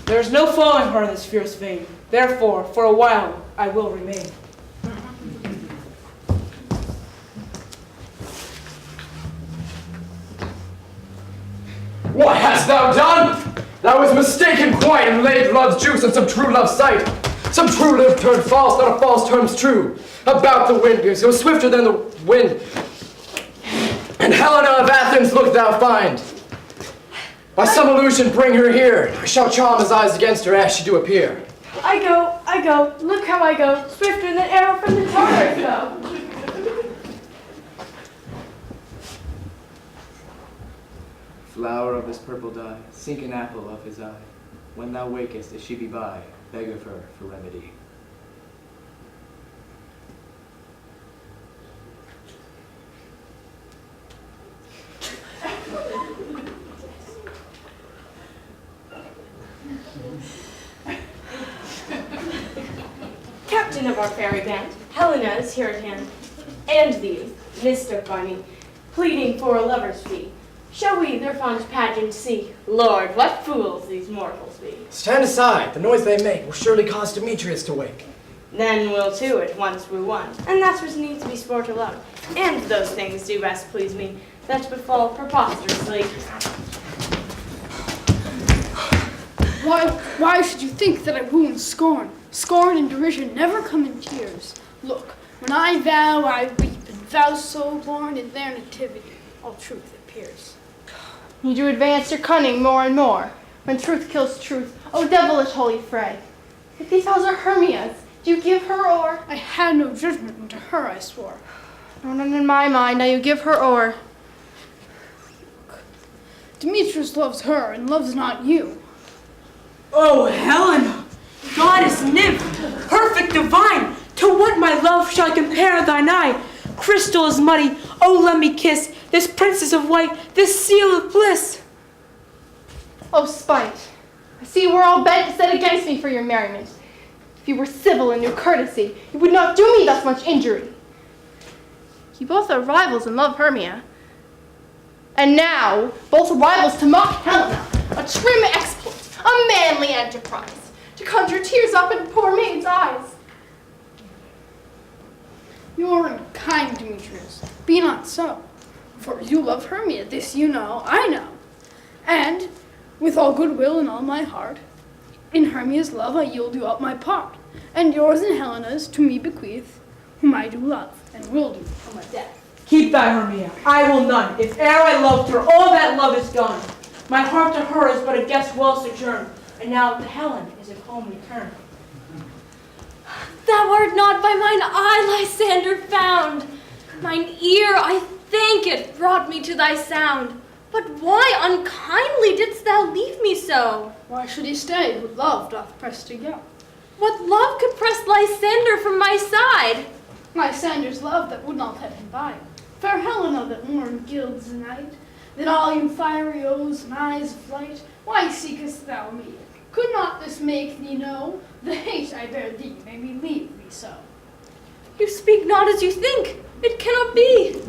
[SPEAKER 8] There is no following her in this fierce vein. Therefore, for a while, I will remain.
[SPEAKER 5] What hast thou done? Thou was mistaken quite, and laid love's juice on some true love's sight. Some true love turned false, not a false turns true. About the wind, go swifter than the wind. And Helena of Athens look thou find. By some illusion bring her here. I shall charm his eyes against her as she do appear.
[SPEAKER 11] I go, look how I go, swifter than arrow from the Tartars go.
[SPEAKER 5] Flower of his purple dye, sink an apple of his eye. When thou wakest, if she be by, beg of her for remedy.
[SPEAKER 11] Captain of our fairy band, Helena is here at hand, and these, mistook by me, pleading for a lover's fee. Shall we their fond pageant see? Lord, what fools these mortals be!
[SPEAKER 5] Stand aside, the noise they make will surely cause Demetrius to wake.
[SPEAKER 11] Then we'll to it once woo one, and that's what needs to be sport alone. And those things do best please me, that befall preposterously.
[SPEAKER 9] Why should you think that I woo in scorn? Scorn and derision never come in tears. Look, when I vow, I weep, and vows so born in their nativity, all truth appears.
[SPEAKER 10] You do advance your cunning more and more. When truth kills truth, O devilish holy fray. If these vows are Hermia's, do you give her o'er?
[SPEAKER 9] I had no judgment, and to her I swore.
[SPEAKER 10] Nor none in my mind, now you give her o'er.
[SPEAKER 9] Demetrius loves her, and loves not you.
[SPEAKER 8] Oh, Helena, goddess nymph, perfect divine, to what my love shall I compare thine eye? Crystal is muddy, oh let me kiss this princess of white, this seal of bliss.
[SPEAKER 10] Oh, spite, I see we're all bent set against me for your merriment. If you were civil and knew courtesy, you would not do me thus much injury. You both are rivals and love Hermia. And now, both are rivals to mock Helena, a trim exploit, a manly enterprise, to conjure tears up in poor maid's eyes.
[SPEAKER 9] You are unkind, Demetrius. Be not so. For you love Hermia, this you know, I know. And, with all goodwill and all my heart, in Hermia's love I yield you up my part, and yours and Helena's to me bequeath, whom I do love, and will do till my death.
[SPEAKER 8] Keep thy Hermia, I will none. If e'er I loved her, all that love is gone. My heart to her is but a guest well sojourned, and now to Helen is at home returned.
[SPEAKER 7] Thou art not by mine eye, Lysander, found. Mine ear, I thank it, brought me to thy sound. But why unkindly didst thou leave me so?
[SPEAKER 9] Why should he stay who love doth press to go?
[SPEAKER 7] What love could press Lysander from my side?
[SPEAKER 9] Lysander's love that would not let him bide. Fair Helena that mourned gilds the night, then all you fiery O's and eyes of light, why seekest thou me? Could not this make thee know the hate I bear thee made me leave thee so?
[SPEAKER 7] You speak not as you think. It cannot be.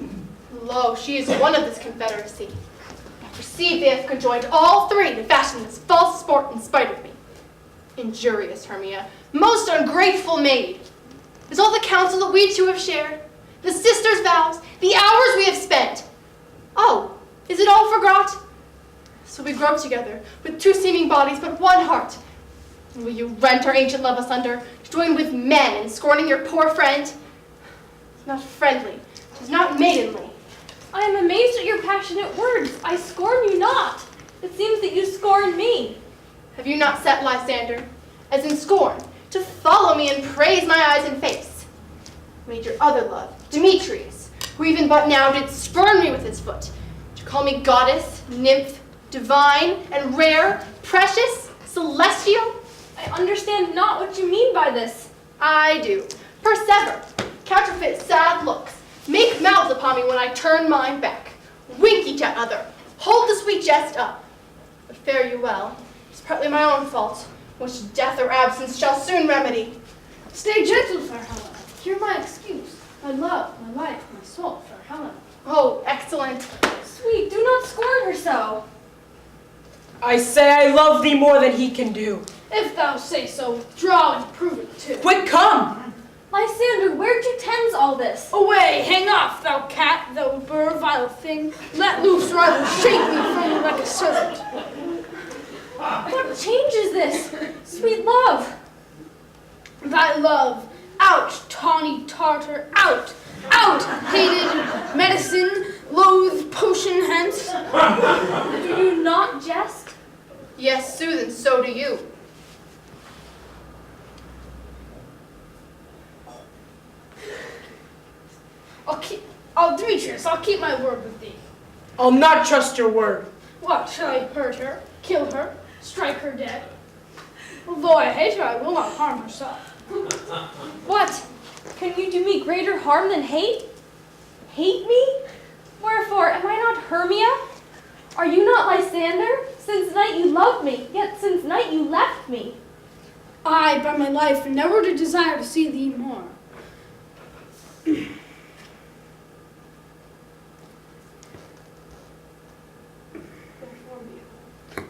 [SPEAKER 10] Lo, she is one of this confederacy. I perceive they have conjoined all three to fashion this false sport in spite of me. Injurious Hermia, most ungrateful maid. Is all the counsel that we two have shared, the sisters' vows, the hours we have spent? Oh, is it all forgot? So we grope together, with two seeming bodies, but one heart. And will you rent our ancient love asunder, to join with men in scorning your poor friend? It's not friendly, it is not maidenly.
[SPEAKER 7] I am amazed at your passionate words. I scorn you not. It seems that you scorn me.
[SPEAKER 10] Have you not set Lysander, as in scorn, to follow me and praise my eyes and face? Made your other love, Demetrius, who even but now did spurn me with his foot, to call me goddess, nymph, divine, and rare, precious, celestial?
[SPEAKER 7] I understand not what you mean by this.
[SPEAKER 10] I do. Persever, counterfeit sad looks, make mouths upon me when I turn mine back, wink each at other, hold the sweet jest up. But fare you well, it's partly my own fault, which death or absence shall soon remedy.
[SPEAKER 9] Stay gentle, fair Helena. Hear my excuse. My love, my life, my soul, fair Helena.
[SPEAKER 10] Oh, excellent.
[SPEAKER 7] Sweet, do not scorn her so.
[SPEAKER 8] I say I love thee more than he can do.
[SPEAKER 9] If thou say so, withdraw and prove it too.
[SPEAKER 8] Quick, come!
[SPEAKER 7] Lysander, where do tends all this?
[SPEAKER 9] Away, hang off, thou cat, thou bird, vile thing. Let loose, or I will shake thee from me like a serpent.
[SPEAKER 7] What change is this? Sweet love.
[SPEAKER 9] Thy love, out, tawny Tartar, out, out, hated medicine, loathed potion hence.
[SPEAKER 7] Do you not jest?
[SPEAKER 10] Yes, Susan, so do you.
[SPEAKER 9] Demetrius, I'll keep my word with thee.
[SPEAKER 8] I'll not trust your word.
[SPEAKER 9] What, shall I hurt her, kill her, strike her dead? Although I hate her, I will not harm herself.
[SPEAKER 7] What? Can you do me greater harm than hate? Hate me? Wherefore, am I not Hermia? Are you not Lysander? Since night you loved me, yet since night you left me.
[SPEAKER 9] I, by my life, never did desire to see thee more.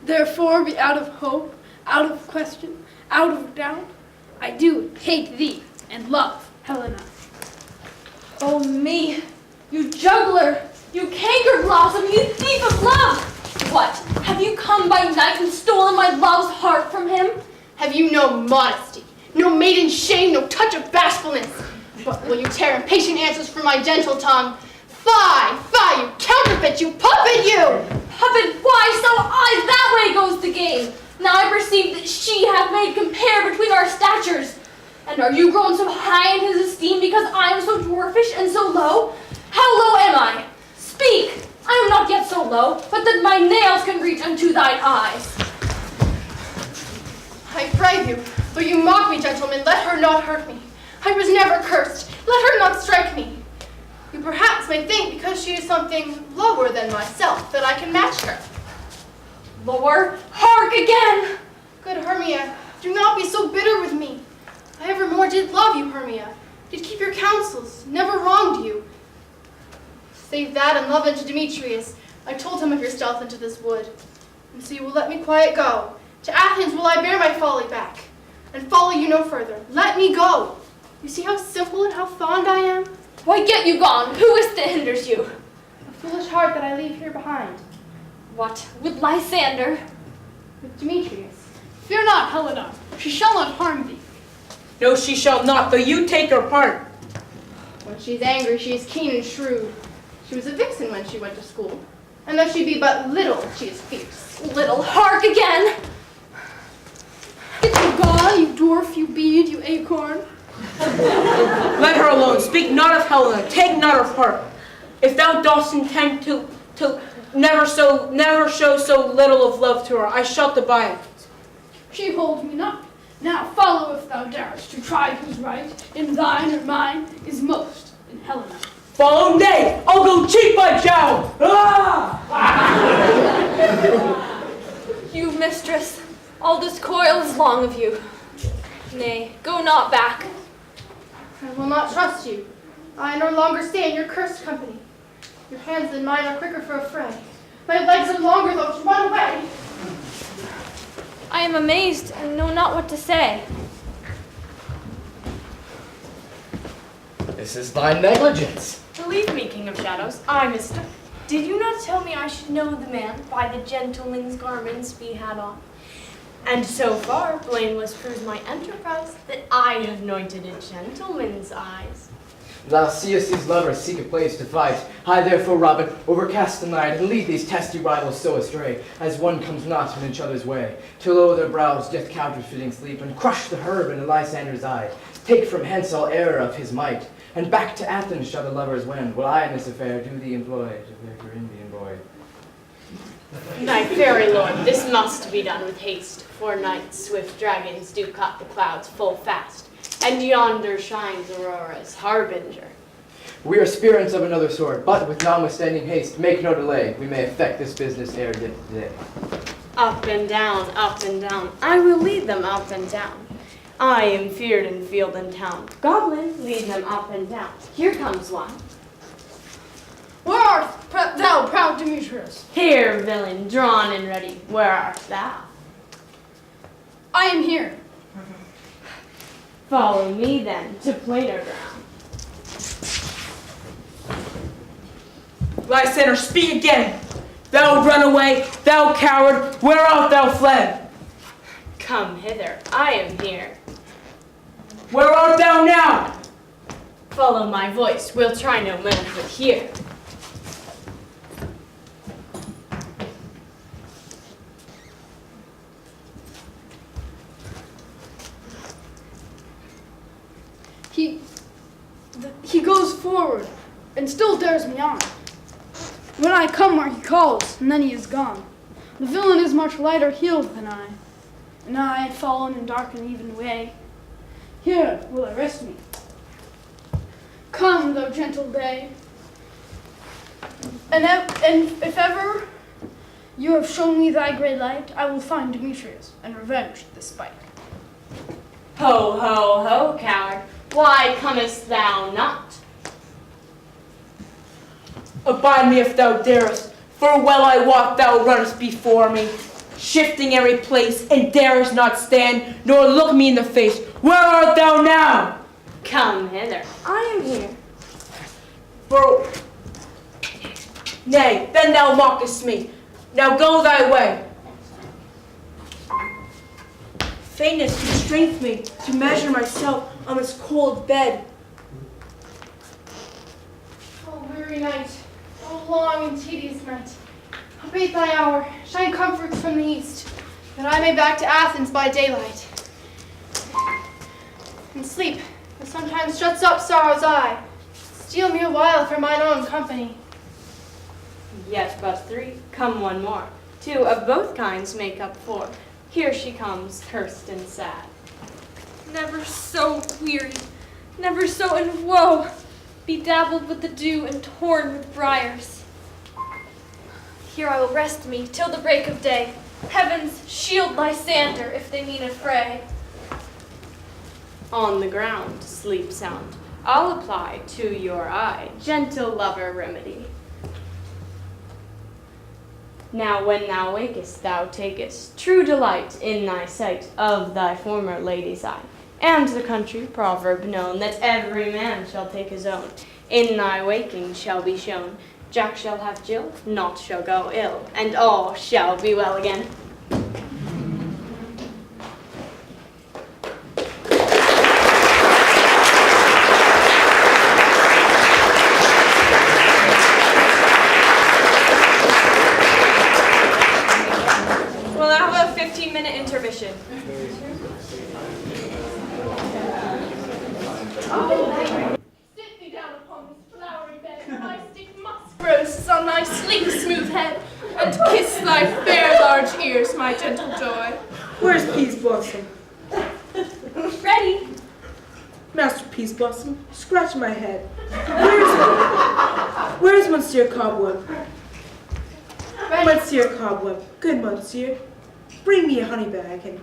[SPEAKER 9] Therefore be out of hope, out of question, out of doubt. I do hate thee and love Helena.
[SPEAKER 7] Oh me, you juggler, you canker blossom, you thief of love! What, have you come by night and stolen my love's heart from him?
[SPEAKER 10] Have you no modesty, no maiden shame, no touch of bashfulness? But will you tear impatient answers from my gentle tongue? Fie, fie, you counterfeit, you puppet, you!
[SPEAKER 7] Puppet, why so I that way goes the game? Now I perceive that she hath made compare between our statures. And are you grown so high in his esteem because I am so dwarfish and so low? How low am I? Speak! I am not yet so low, but that my nails can reach unto thine eyes.
[SPEAKER 10] I pray you, though you mock me, gentlemen, let her not hurt me. I was never cursed. Let her not strike me. You perhaps may think because she is something lower than myself that I can match her.
[SPEAKER 7] Lower, hark again!
[SPEAKER 10] Good Hermia, do not be so bitter with me. I evermore did love you, Hermia, did keep your counsels, never wronged you. Save that and love unto Demetrius, I told him of your stealth into this wood. And so you will let me quiet go. To Athens will I bear my folly back, and follow you no further. Let me go. You see how simple and how fond I am?
[SPEAKER 7] Why get you gone? Who is that hinders you?
[SPEAKER 10] A foolish heart that I leave here behind.
[SPEAKER 7] What, with Lysander?
[SPEAKER 10] With Demetrius.
[SPEAKER 9] Fear not, Helena, she shall not harm thee.
[SPEAKER 8] No, she shall not, though you take her part.
[SPEAKER 10] When she is angry, she is keen and shrewd. She was a vixen when she went to school. And though she be but little, she is fierce.
[SPEAKER 7] Little, hark again!
[SPEAKER 9] Get you gone, you dwarf, you bead, you acorn.
[SPEAKER 8] Let her alone. Speak not of Helena. Take not her part. If thou dost intend to never show so little of love to her, I shall abide it.
[SPEAKER 9] She holds me not. Now follow if thou darest to try whose right, in thine or mine, is most in Helena.
[SPEAKER 8] Follow, nay, I'll go cheat my jowl.
[SPEAKER 7] You, mistress, all this coil is long of you. Nay, go not back.
[SPEAKER 10] I will not trust you. I no longer stay in your cursed company. Your hands than mine are quicker for a fray. My legs are longer though to run away.
[SPEAKER 7] I am amazed and know not what to say.
[SPEAKER 5] This is thy negligence.
[SPEAKER 11] Believe me, King of Shadows, I missed it. Did you not tell me I should know the man by the gentleman's garments he had on? And so far, blameless proves my enterprise, that I have anointed a gentleman's eyes.
[SPEAKER 5] Thou seest these lovers seek a place to fight. Hie therefore, Robin, overcast the night, and lead these testy rivals so astray, as one comes not in each other's way, till o'er their brows death counterfeiting sleep, and crush the herb in Lysander's eye. Take from hence all error of his might, and back to Athens shall the lovers wend, while I in this affair do thee employ to make your Indian boy.
[SPEAKER 11] My fairy lord, this must be done with haste, for night's swift dragons do cut the clouds full fast, and yonder shines Aurora's harbinger.
[SPEAKER 5] We are spirits of another sort, but with notwithstanding haste, make no delay. We may effect this business ere day.
[SPEAKER 11] Up and down, I will lead them up and down. I am feared in field and town. Goblin, lead them up and down. Here comes one.
[SPEAKER 9] Where art thou, proud Demetrius?
[SPEAKER 11] Here, villain, drawn and ready. Where art thou?
[SPEAKER 9] I am here.
[SPEAKER 11] Follow me then to plainer ground.
[SPEAKER 8] Lysander, speak again. Thou runaway, thou coward, where art thou fled?
[SPEAKER 11] Come hither, I am here.
[SPEAKER 8] Where art thou now?
[SPEAKER 11] Follow my voice, we'll try no manhood here.
[SPEAKER 9] He goes forward. and still dares me on. When I come where he calls, and then he is gone. The villain is much lighter heeled than I, and I had fallen in dark and even way. Here will I rest me. Come, thou gentle day, and if ever you have shown me thy grey light, I will find Demetrius and revenge the spite.
[SPEAKER 4] Ho, ho, ho, coward. Why comest thou not?
[SPEAKER 8] Abide me if thou darest, for well I wot thou runnest before me, shifting every place, and darest not stand, nor look me in the face. Where art thou now?
[SPEAKER 4] Come hither. I am here.
[SPEAKER 8] For nay, then thou mockest me. Now go thy way. Faintness constrains me to measure myself on this cold bed.
[SPEAKER 10] Oh, weary night, oh, long and tedious night. Await thy hour, shine comforts from the east, that I may back to Athens by daylight. And sleep, that sometimes shuts up sorrow's eye, steal me a while for mine own company.
[SPEAKER 4] Yet but 3. Come one more. 2 of both kinds make up 4. Here she comes, cursed and sad.
[SPEAKER 6] Never so weary, never so in woe, bedabbled with the dew and torn with briars. Here I will rest me till the break of day. Heavens, shield Lysander if they mean a fray.
[SPEAKER 4] On the ground, sleep sound. I'll apply to your eye, gentle lover remedy. Now when thou wakest, thou takest true delight in thy sight of thy former lady's eye, and the country proverb known that every man shall take his own. In thy waking shall be shown, Jack shall have Jill, naught shall go ill, and all shall be well again.
[SPEAKER 2] We'll now have a 15-minute intermission.
[SPEAKER 6] Sit thee down upon this flowery bed, and I stick musk roses on thy sleek, smooth head, and kiss thy fair, large ears, my gentle joy.
[SPEAKER 8] Where's Peas Blossom?
[SPEAKER 6] Ready?
[SPEAKER 8] Master Peas Blossom, scratch my head. Where's Monsieur Cobweb? Monsieur Cobweb, good Monsieur, bring me a honey bag, and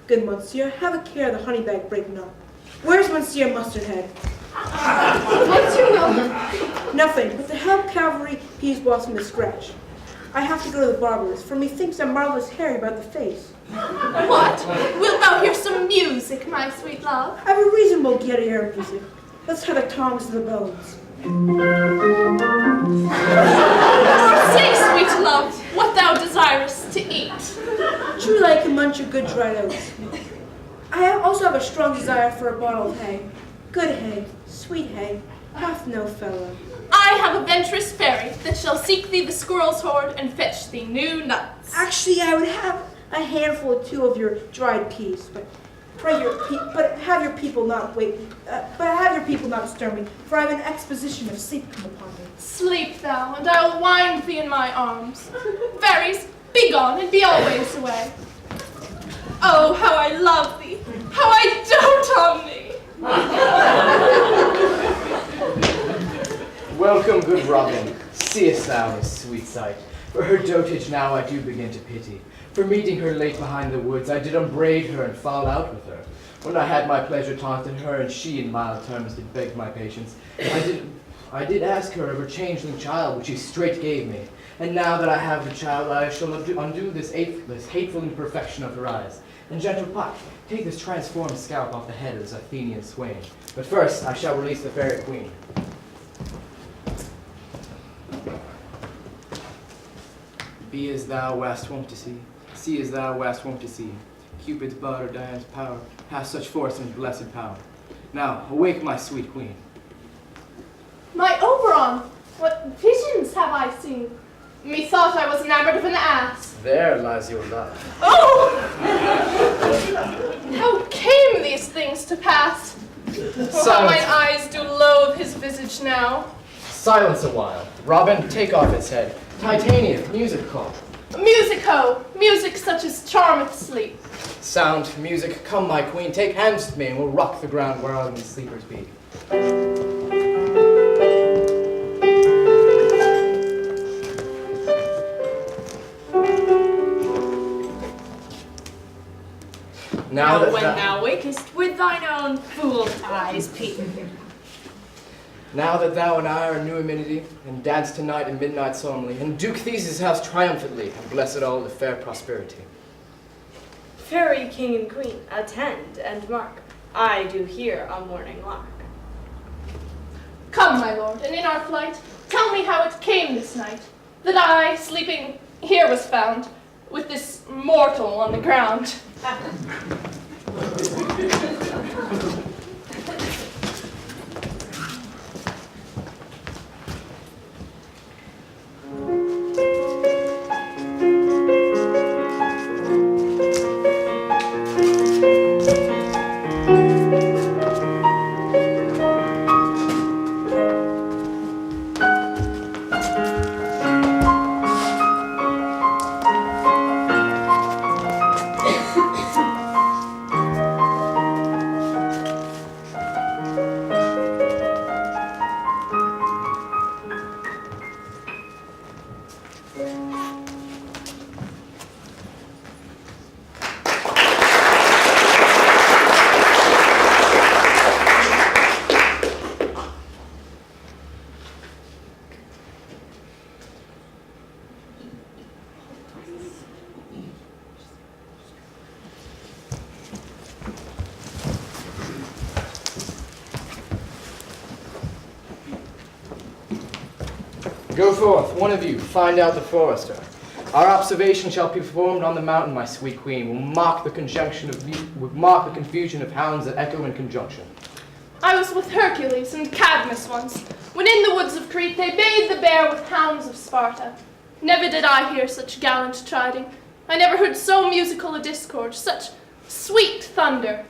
[SPEAKER 8] good Monsieur, have a care of the honey bag break not. Where's Monsieur Mustardhead?
[SPEAKER 10] What's your will?
[SPEAKER 8] Nothing, but to help Cavalry Peas Blossom to scratch. I have to go to the barber's, for methinks I'm marvelous hairy about the face.
[SPEAKER 6] What? Wilt thou hear some music, my sweet love?
[SPEAKER 8] I have a reasonable giddy air of music. Let's have the tongs to the bones.
[SPEAKER 6] Or say, sweet love, what thou desirest to eat.
[SPEAKER 8] Truly I can munch a good dried oats. I also have a strong desire for a bottle of hay. Good hay, sweet hay, hath no fellow.
[SPEAKER 6] I have a venturous fairy that shall seek thee the squirrel's hoard and fetch thee new nuts.
[SPEAKER 8] Actually, I would have a handful or 2 of your dried peas, but have your people not stir me, for I have an exposition of sleep come upon me.
[SPEAKER 6] Sleep thou, and I will wind thee in my arms. Fairies, be gone and be always away. Oh, how I love thee, how I dote on thee.
[SPEAKER 5] Welcome, good Robin. Seest thou this sweet sight? For her dotage now I do begin to pity. For meeting her late behind the woods, I did upbraid her and fall out with her. When I had my pleasure taunted her, and she in mild terms did beg my patience, I did ask her of her changeling child, which she straight gave me. And now that I have the child, I shall undo this hateful imperfection of her eyes. And gentle Puck, take this transformed scalp off the head of this Athenian swain. But first, I shall release the fairy queen. Be as thou wast wont to see as thou wast wont to see. Cupid's bud or Diana's power hath such force and blessed power. Now, awake, my sweet queen.
[SPEAKER 6] My Oberon, what visions have I seen? Methought I was enamored of an ass.
[SPEAKER 5] There lies your love.
[SPEAKER 6] Oh! How came these things to pass? For how mine eyes do loathe his visage now.
[SPEAKER 5] Silence a while. Robin, take off its head. Titania, music call.
[SPEAKER 6] Music-ho, music such as charmeth sleep.
[SPEAKER 5] Sound, music, come my queen, take hands with me and we'll rock the ground whereon these sleepers be.
[SPEAKER 11] Now
[SPEAKER 5] that
[SPEAKER 11] when
[SPEAKER 5] thou-
[SPEAKER 11] thou wakest, with thine own fool's eyes peep.
[SPEAKER 5] Now that thou and I are in new amenity, and dance tonight and midnight solemnly, and Duke Theseus' house triumphantly, and bless it all with fair prosperity.
[SPEAKER 11] Fairy king and queen, attend and mark. I do hear a morning lark.
[SPEAKER 6] Come, my lord, and in our flight, tell me how it came this night, that I, sleeping here, was found, with this mortal on the ground.
[SPEAKER 5] Go forth, one of you, find out the forester. Our observation shall be performed on the mountain, my sweet queen. We'll mark the confusion of hounds that echo in conjunction.
[SPEAKER 6] I was with Hercules and Cadmus once, when in the woods of Crete they bathed the bear with hounds of Sparta. Never did I hear such gallant chiding. I never heard so musical a discord, such sweet thunder.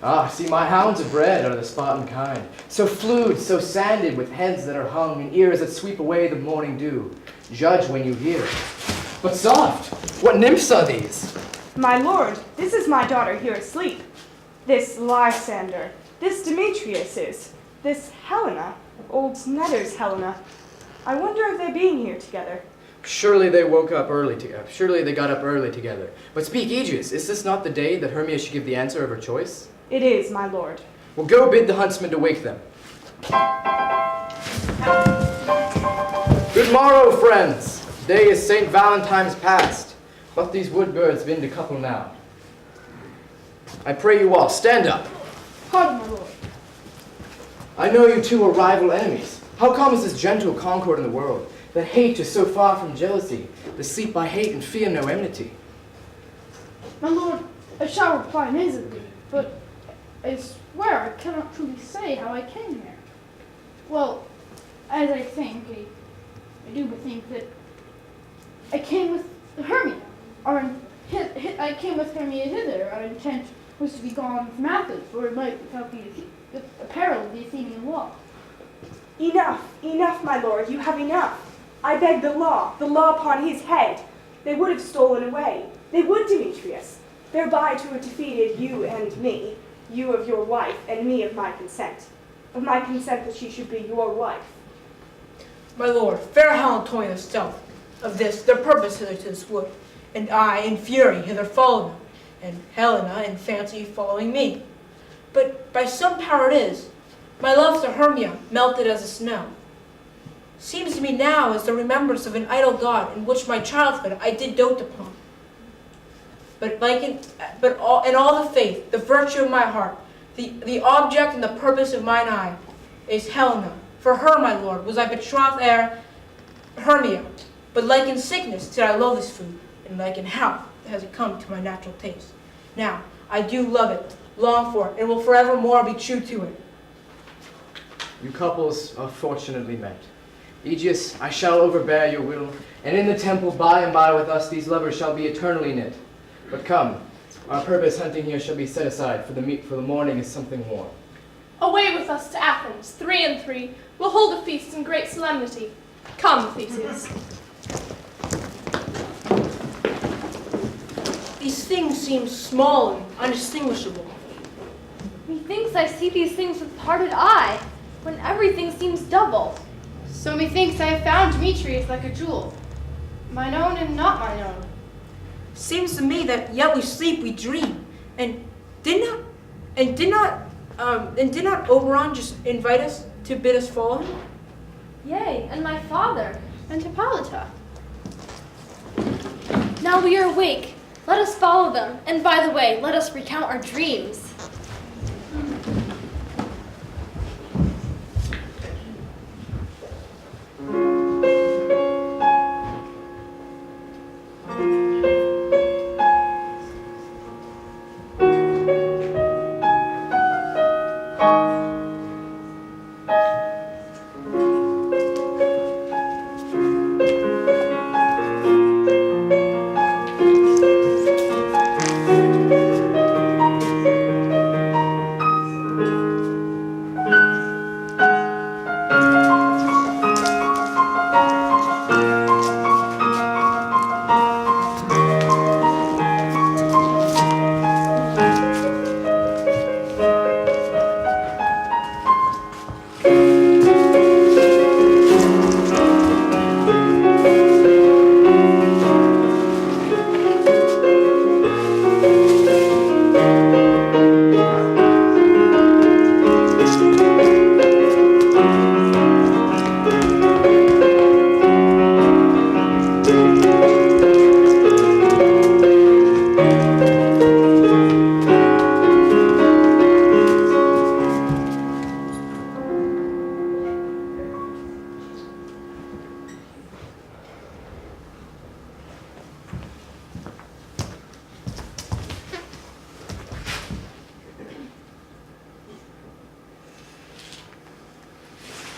[SPEAKER 5] Ah, see, my hounds are bred out of the Spartan kind. So flued, so sanded, with heads that are hung, and ears that sweep away the morning dew. Judge when you hear. But soft, what nymphs are these?
[SPEAKER 2] My lord, this is my daughter here asleep. This Lysander, this Demetrius is, this Helena, old Netter's Helena. I wonder if they're being here together.
[SPEAKER 5] Surely they woke up early together. Surely they got up early together. But speak, Aegeus, is this not the day that Hermia should give the answer of her choice?
[SPEAKER 2] It is, my lord.
[SPEAKER 5] Well, go bid the huntsman to wake them. Good morrow, friends. Day is St. Valentine's past, but these wood birds been to couple now. I pray you all, stand up.
[SPEAKER 9] Pardon, my lord.
[SPEAKER 5] I know you two are rival enemies. How comes this gentle concord in the world, that hate is so far from jealousy, that sleep by hate and fear no enmity?
[SPEAKER 9] My lord, I shall reply nasally, but I swear I cannot truly say how I came here. Well, as I think, I do bethink that I came with Hermia. I came with Hermia hither. Our intent was to be gone from Athens, for it might without the peril of the Athenian law.
[SPEAKER 2] Enough, enough, my lord, you have enough. I beg the law upon his head. They would have stolen away. They would, Demetrius, thereby to have defeated you and me, you of your wife, and me of my consent that she should be your wife.
[SPEAKER 8] My lord, fair Helen told me the stealth of this, their purpose hither to this wood, and I, in fury, hither followed them, and Helena, in fancy, following me. But by some power it is, my love to Hermia melted as the snow. Seems to me now as the remembrance of an idle god in which my childhood I did dote upon. In all the faith, the virtue of my heart, the object and the purpose of mine eye, is Helena. For her, my lord, was I betrothed ere Hermia. But like in sickness did I loathe this food, and like in health has it come to my natural taste. Now, I do love it, long for it, and will forevermore be true to it.
[SPEAKER 5] You couples are fortunately met. Aegeus, I shall overbear your will, and in the temple by and by with us these lovers shall be eternally knit. But come, our purpose hunting here shall be set aside, for the morning is something warm.
[SPEAKER 6] Away with us to Athens, 3 and 3. We'll hold a feast in great solemnity. Come, Theseus.
[SPEAKER 8] These things seem small and undistinguishable.
[SPEAKER 7] Methinks I see these things with parted eye, when everything seems double.
[SPEAKER 10] So methinks I have found Demetrius like a jewel, mine own and not mine own.
[SPEAKER 8] Seems to me that yet we sleep, we dream, and did not Oberon just invite us to bid us follow him?
[SPEAKER 7] Yea, and my father.
[SPEAKER 10] And Hippolyta.
[SPEAKER 7] Now we are awake. Let us follow them, and by the way, let us recount our dreams.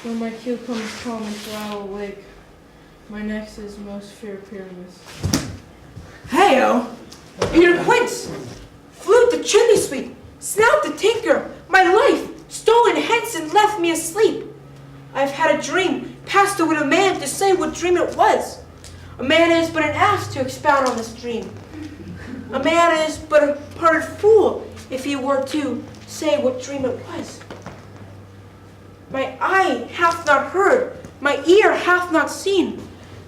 [SPEAKER 12] When my cue comes calm, for I will awake. My next is most fair Pyramus.
[SPEAKER 8] Heyo! Peter Quince! Flute the chimney sweep! Snout the tinker! My life! Stolen hence and left me asleep! I've had a dream, passed it with a man to say what dream it was. A man is but an ass to expound on this dream. A man is but a parted fool if he were to say what dream it was. My eye hath not heard, my ear hath not seen,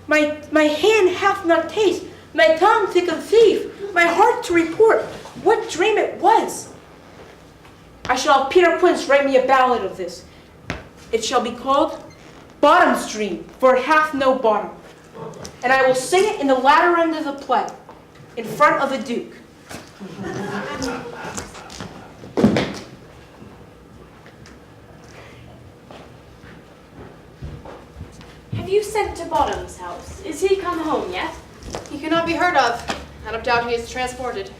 [SPEAKER 8] my hand hath not tasted, my tongue to conceive, my heart to report what dream it was. I shall have Peter Quince write me a ballad of this. It shall be called Bottom's Dream, for it hath no bottom. And I will sing it in the latter end of the play, in front of the Duke.
[SPEAKER 11] Have you sent to Bottom's house? Is he come home yet?
[SPEAKER 10] He cannot be heard of. Out of doubt he is transported.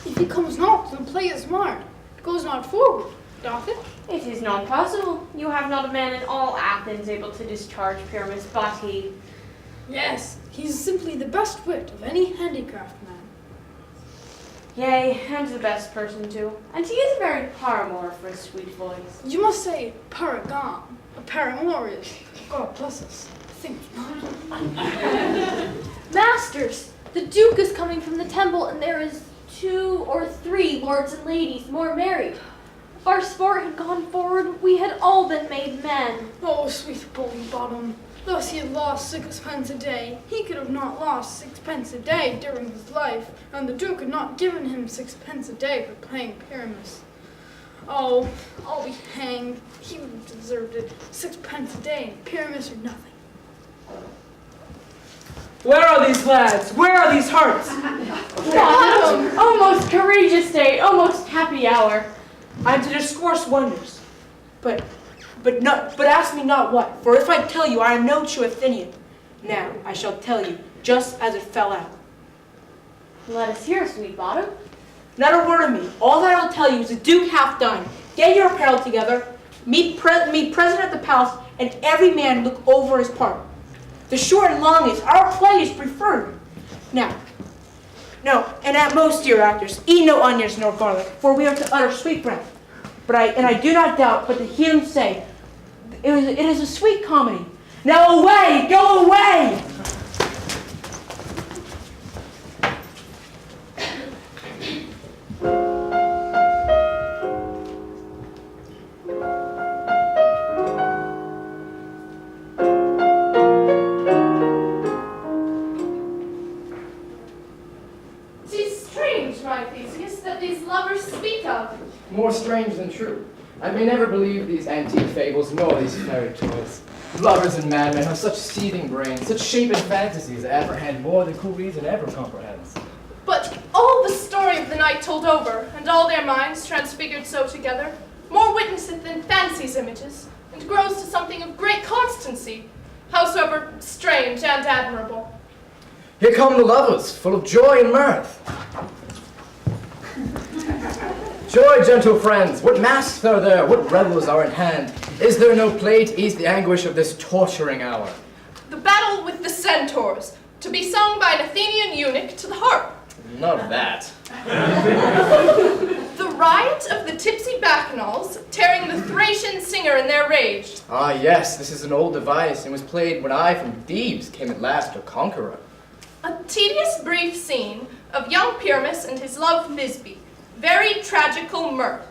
[SPEAKER 9] If he comes not, the play is marred. It goes not forward, doth it?
[SPEAKER 11] It is not possible. You have not a man in all Athens able to discharge Pyramus, but he.
[SPEAKER 9] Yes, he is simply the best wit of any handicraft man.
[SPEAKER 11] Yea, and the best person too. And he is a very paramour for his sweet voice.
[SPEAKER 9] You must say paragon. A paramour is, God bless us, think not.
[SPEAKER 7] Masters, the Duke is coming from the temple, and there is 2 or 3 lords and ladies more married. If our sport had gone forward, we had all been made men.
[SPEAKER 9] Oh, sweet bully Bottom. Thus he had lost 6pence a day. He could have not lost 6pence a day during his life, and the Duke had not given him 6pence a day for playing Pyramus. Oh, I'll be hanged. He would have deserved it. 6pence a day and Pyramus or nothing.
[SPEAKER 8] Where are these lads? Where are these hearts?
[SPEAKER 11] Bottom! O most courageous day, O most happy hour.
[SPEAKER 8] I'm to discourse wonders, but ask me not what, for if I tell you I am no true Athenian, now I shall tell you just as it fell out.
[SPEAKER 11] Let us hear, sweet Bottom.
[SPEAKER 8] Not a word of me. All that I will tell you is the Duke hath done. Get your apparel together, meet present at the palace, and every man look over his part. The short and long is, our play is preferred. Now, no, and at most, dear actors, eat no onions nor garlic, for we are to utter sweetbread. But I do not doubt but to hear him say, it is a sweet comedy. Now away, go away!
[SPEAKER 6] Tis strange, my Theseus, that these lovers speak of.
[SPEAKER 5] More strange than true. I may never believe these antique fables nor these fairy tales. Lovers and madmen have such seething brains, such shapen fantasies that apprehend more than cool reason ever comprehends.
[SPEAKER 6] But all the story of the night told over, and all their minds transfigured so together, more witnesseth than fancy's images, and grows to something of great constancy, howsoever strange and admirable.
[SPEAKER 5] Here come the lovers, full of joy and mirth. Joy, gentle friends, what masks are there, what revels are in hand? Is there no play to ease the anguish of this torturing hour?
[SPEAKER 6] The battle with the centaurs, to be sung by an Athenian eunuch to the harp.
[SPEAKER 5] None of that.
[SPEAKER 6] The riot of the tipsy bacchanals, tearing the Thracian singer in their rage.
[SPEAKER 5] Ah yes, this is an old device, and was played when I from Thebes came at last a conqueror.
[SPEAKER 6] A tedious brief scene of young Pyramus and his love Thisbe. Very tragical mirth.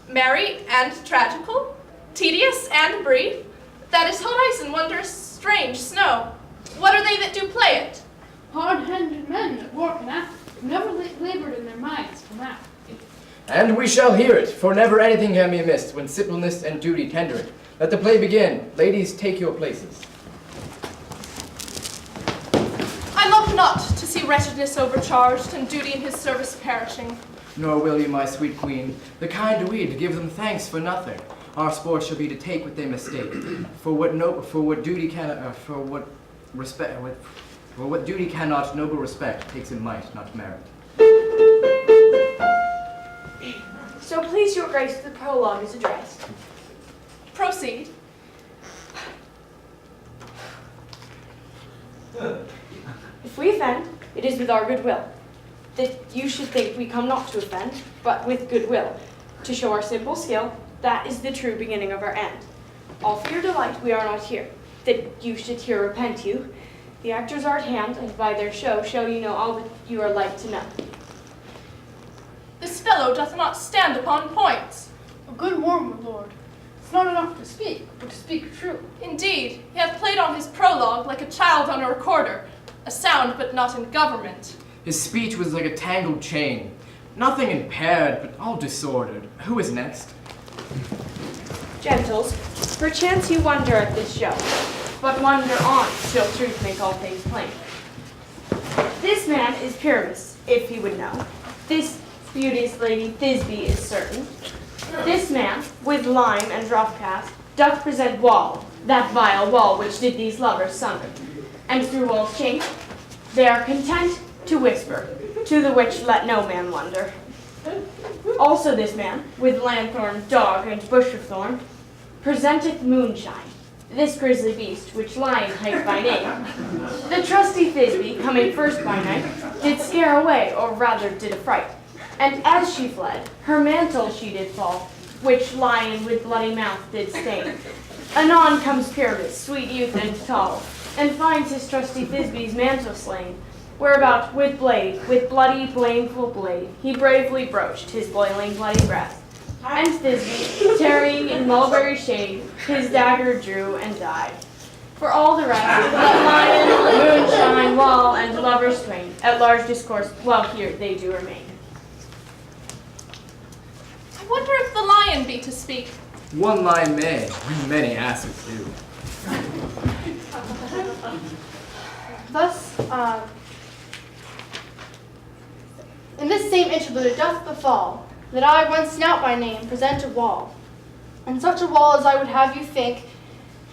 [SPEAKER 6] Merry and tragical, tedious and brief. That is hot ice and wondrous strange snow. What are they that do play it?
[SPEAKER 9] Hard-handed men that work in Africa, who never labored in their minds for that.
[SPEAKER 5] And we shall hear it, for never anything can be missed when simpleness and duty tender it. Let the play begin. Ladies, take your places.
[SPEAKER 6] I love not to see wretchedness overcharged and duty in his service perishing.
[SPEAKER 5] Nor will you, my sweet queen, the kind we to give them thanks for nothing. Our sport shall be to take what they mistake. For what duty cannot, noble respect takes in might, not merit.
[SPEAKER 11] So please your grace, the prologue is addressed.
[SPEAKER 6] Proceed.
[SPEAKER 11] If we offend, it is with our good will. That you should think we come not to offend, but with good will, to show our simple skill, that is the true beginning of our end. All for your delight we are not here, that you should here repent you. The actors are at hand, and by their show you know all that you are like to know.
[SPEAKER 6] This fellow doth not stand upon points.
[SPEAKER 9] A good warm, my lord. It's not enough to speak, but to speak true.
[SPEAKER 6] Indeed, he hath played on his prologue like a child on a recorder, a sound but not in government.
[SPEAKER 5] His speech was like a tangled chain. Nothing impaired, but all disordered. Who is next?
[SPEAKER 11] Gentles, perchance you wonder at this show, but wonder on till truth make all things plain. This man is Pyramus, if he would know. This beauteous lady Thisbe is certain. This man, with lime and rough cast, doth present wall, that vile wall which did these lovers sunder. And through wall's chink, they are content to whisper, to the which let no man wonder. Also this man, with lanthorn, dog, and bush of thorn, presenteth moonshine, this grisly beast, which lion hight by name. The trusty Thisbe, coming first by night, did scare away, or rather did affright. And as she fled, her mantle she did fall, which lion with bloody mouth did stain. Anon comes Pyramus, sweet youth and tall, and finds his trusty Thisbe's mantle slain, whereabout with blade, with bloody blameful blade, he bravely broached his boiling bloody breast. And Thisbe, tarrying in mulberry shade, his dagger drew and died. For all the rest, let lion, moonshine, wall, and lovers twain, at large discourse, while here they do remain.
[SPEAKER 6] I wonder if the lion be to speak.
[SPEAKER 5] One line may, many asses do.
[SPEAKER 10] Thus, in this same interlude it doth befall, that I, one snout by name, present a wall. And such a wall as I would have you think,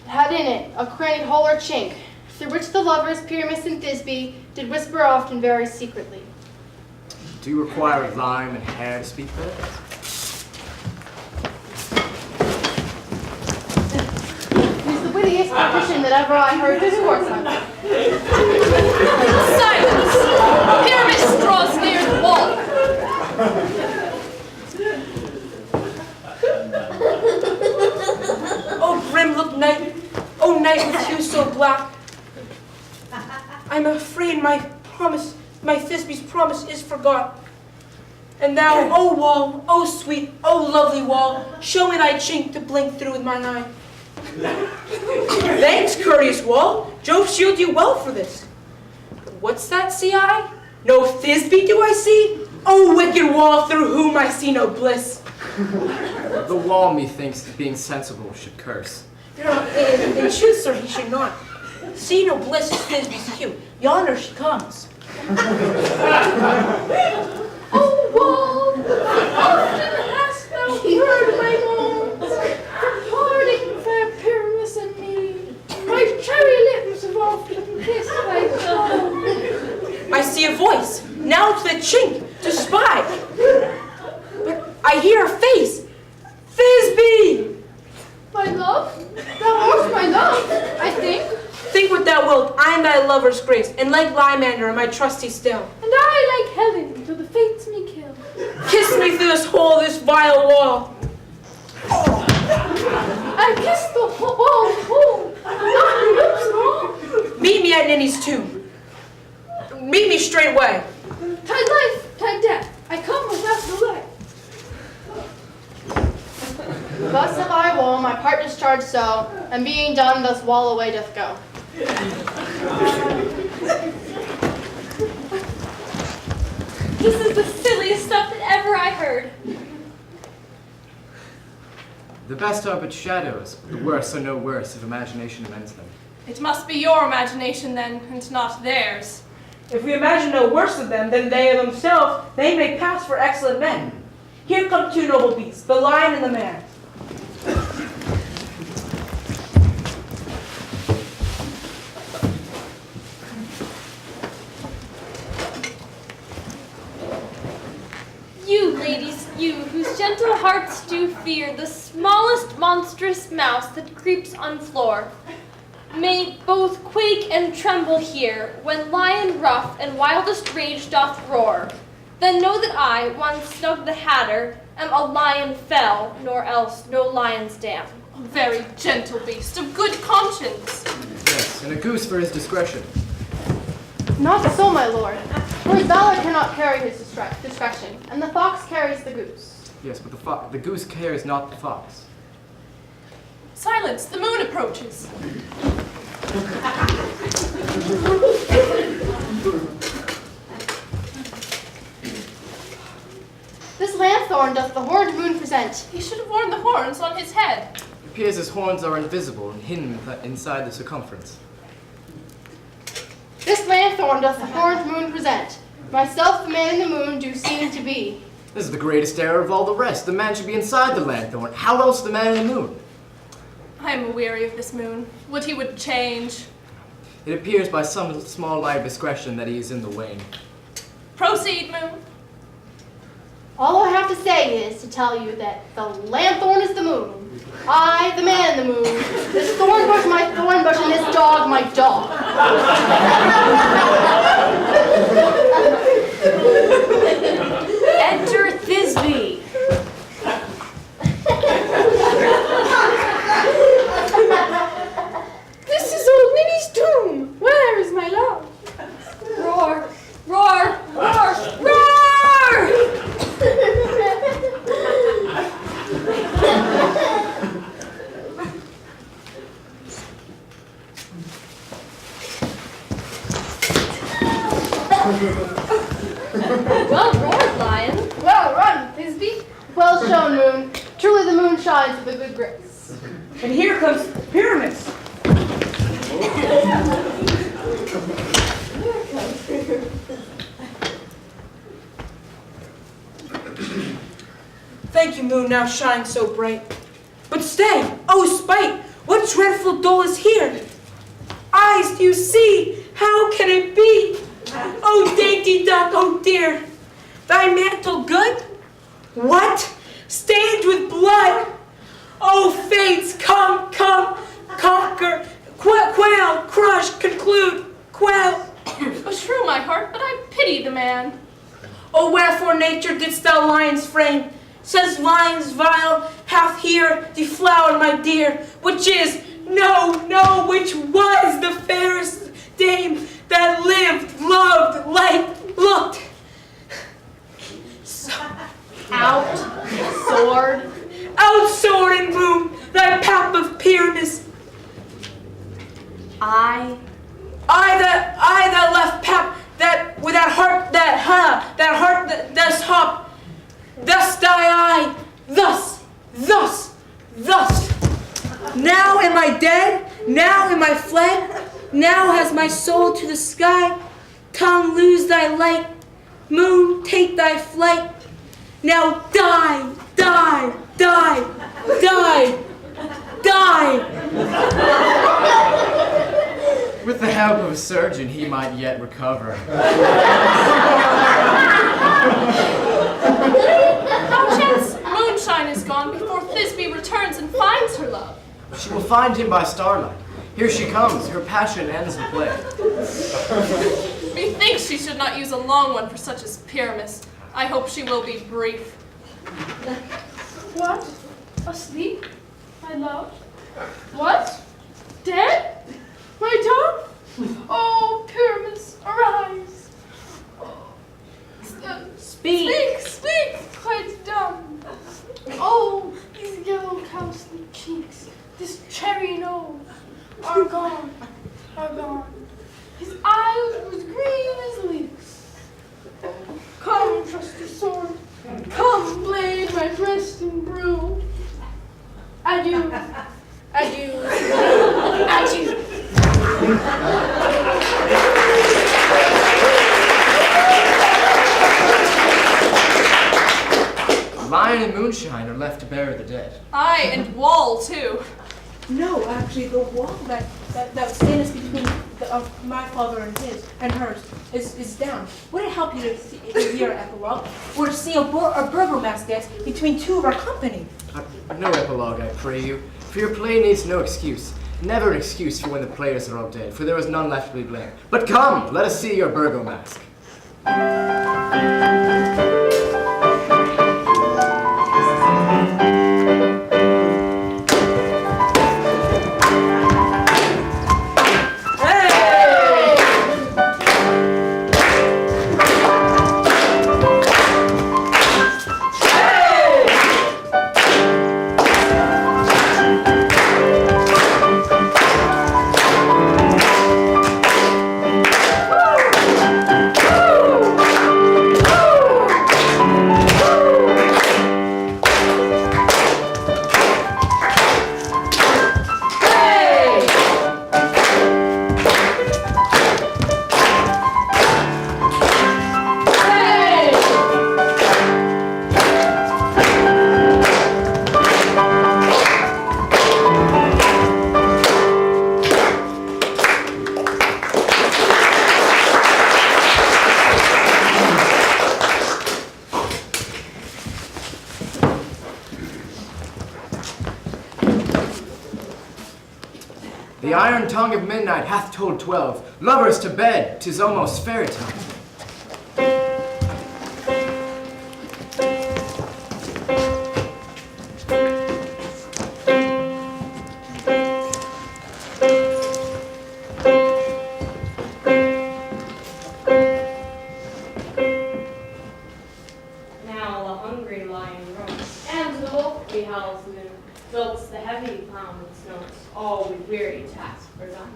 [SPEAKER 10] had in it a crannied hole or chink, through which the lovers, Pyramus and Thisbe, did whisper oft and very secretly.
[SPEAKER 5] Do you require lime and hair to speak there?
[SPEAKER 10] It is the wittiest petition that ever I heard discourse on.
[SPEAKER 6] Silence! Pyramus draws near the wall.
[SPEAKER 8] night with hue so black. I'm afraid my Thisbe's promise is forgot. And thou, oh wall, oh sweet, oh lovely wall, show me thy chink to blink through with mine eye. Thanks, courteous wall. Jove shield you well for this. But what's that, see I? No Thisbe do I see? Oh, wicked wall, through whom I see no bliss.
[SPEAKER 5] The wall, methinks, being sensible, should curse.
[SPEAKER 8] In truth, sir, he should not. See no bliss is Thisbe's hue. Yonder she comes.
[SPEAKER 6] Oh, wall, often hast thou heard my moans, parting fair Pyramus and me. My cherry lips have often kissed thy cheek.
[SPEAKER 8] I see a voice, now to the chink, to spy. But I hear a face. Thisbe!
[SPEAKER 6] My love? Thou art my love, I think.
[SPEAKER 8] Think what thou wilt, I am thy lover's grace, and like Lymander am I trusty still.
[SPEAKER 6] And I like Helen, till the fates me kill.
[SPEAKER 8] Kiss me through this hole, this vile wall.
[SPEAKER 6] I kiss the wall, not your lips, no.
[SPEAKER 8] Meet me at Ninny's tomb. Meet me straightway.
[SPEAKER 6] Tide life, tide death, I come without delay.
[SPEAKER 10] Thus have I wall my part discharged so, and being done, thus wall away doth go.
[SPEAKER 7] This is the silliest stuff that ever I heard.
[SPEAKER 5] The best are but shadows, but the worst are no worse if imagination amends them.
[SPEAKER 6] It must be your imagination then, and not theirs.
[SPEAKER 8] If we imagine no worse of them than they of themselves, they may pass for excellent men. Here come two noble beasts, the lion and the man.
[SPEAKER 7] You, ladies, you, whose gentle hearts do fear the smallest monstrous mouse that creeps on floor, may both quake and tremble here, when lion rough and wildest rage doth roar. Then know that I, one Snug the Hatter, am a lion fell, nor else no lion's dam.
[SPEAKER 6] A very gentle beast, of good conscience.
[SPEAKER 5] Yes, and a goose for his discretion.
[SPEAKER 10] Not so, my lord. For his valor cannot carry his discretion, and the fox carries the goose.
[SPEAKER 5] Yes, but the goose carries not the fox.
[SPEAKER 6] Silence, the moon approaches.
[SPEAKER 10] This lanthorn doth the horned moon present.
[SPEAKER 6] He should have worn the horns on his head.
[SPEAKER 5] It appears his horns are invisible and hidden inside the circumference.
[SPEAKER 10] This lanthorn doth the horned moon present. Myself, the man in the moon, do seem to be.
[SPEAKER 5] This is the greatest error of all the rest. The man should be inside the lanthorn. How else the man in the moon?
[SPEAKER 6] I am weary of this moon. Would he would change.
[SPEAKER 5] It appears by some small light of discretion that he is in the wane.
[SPEAKER 6] Proceed, moon.
[SPEAKER 10] All I have to say is to tell you that the lanthorn is the moon. I, the man in the moon. This thorn bush my thorn bush, and this dog my dog.
[SPEAKER 11] Enter Thisbe.
[SPEAKER 6] This is old Ninny's tomb. Where is my love?
[SPEAKER 7] Roar, roar, roar, roar! Well roared, lion.
[SPEAKER 10] Well run, Thisbe. Well shown, moon. Truly the moon shines with a good grace.
[SPEAKER 8] And here comes Pyramus. Thank you, moon, now shine so bright. But stay, oh spite, what dreadful dole is here? Eyes, do you see? How can it be? Oh dainty duck, oh dear, thy mantle good? What? Stained with blood? Oh fates, come, come, conquer, quail, crush, conclude, quail.
[SPEAKER 6] Beshrew my heart, but I pity the man.
[SPEAKER 8] Oh wherefore nature didst thou lions frame? Says lions vile hath here deflowered my dear, which is no, which was the fairest dame that lived, loved, liked, looked. Out sword and boom, thy pap of Pyramus. I that left pap, that with that heart that thus hop, thus die I, thus. Now am I dead, now am I fled, now has my soul to the sky. Tongue, lose thy light, moon, take thy flight. Now die.
[SPEAKER 5] With the help of a surgeon, he might yet recover.
[SPEAKER 6] Perchance moonshine is gone before Thisbe returns and finds her love.
[SPEAKER 5] She will find him by starlight. Here she comes. Her passion ends the play.
[SPEAKER 6] Methinks she should not use a long one for such as Pyramus. I hope she will be brief.
[SPEAKER 9] What? Asleep? My love? What? Dead? My dove? Oh, Pyramus, arise. Speak, quite dumb. Oh, these yellow cowslip cheeks, this cherry nose, are gone. His eyes were as green as leaves. Come, trusty sword, come, blade my breast and brew. Adieu.
[SPEAKER 5] Lion and moonshine are left to bury the dead.
[SPEAKER 6] Aye, and wall too.
[SPEAKER 8] No, actually, the wall that stands between my father and hers is down. Would it help you to hear an epilogue, or to see a burgomask dance between two of our company?
[SPEAKER 5] No epilogue, I pray you, for your play needs no excuse. Never an excuse for when the players are all dead, for there is none left to be blamed. But come, let us see your burgomask. The iron tongue of midnight hath told 12. Lovers to bed, 'tis almost fairy time.
[SPEAKER 11] Now the hungry lion roars, and the wolf behowls noon, whilst the heavy plough snows, all with weary task forgone.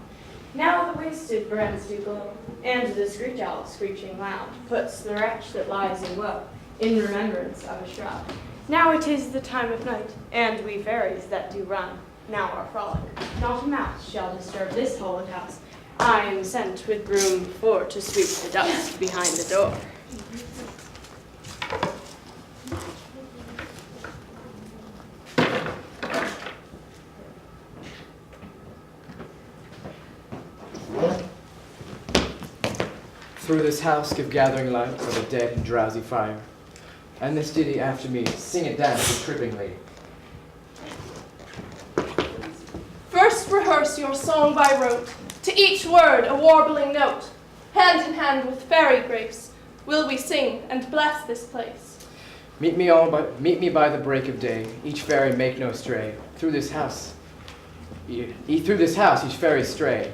[SPEAKER 11] Now the wasted brands do glow, and the screech owl screeching loud puts the wretch that lies in woe in remembrance of a shroud. Now it is the time of night, and we fairies that do run now our frolic. Not a mouse shall disturb this hallowed house. I am sent with broom before to sweep the dust behind the door.
[SPEAKER 5] Through this house give gathering light of a dead and drowsy fire. And this ditty after me, sing it down to tripping lady.
[SPEAKER 6] First rehearse your song by rote, to each word a warbling note. Hand in hand with fairy grace, will we sing and bless this place.
[SPEAKER 5] Meet me by the break of day, each fairy make no stray. Through this house Ye through this house each fairy stray,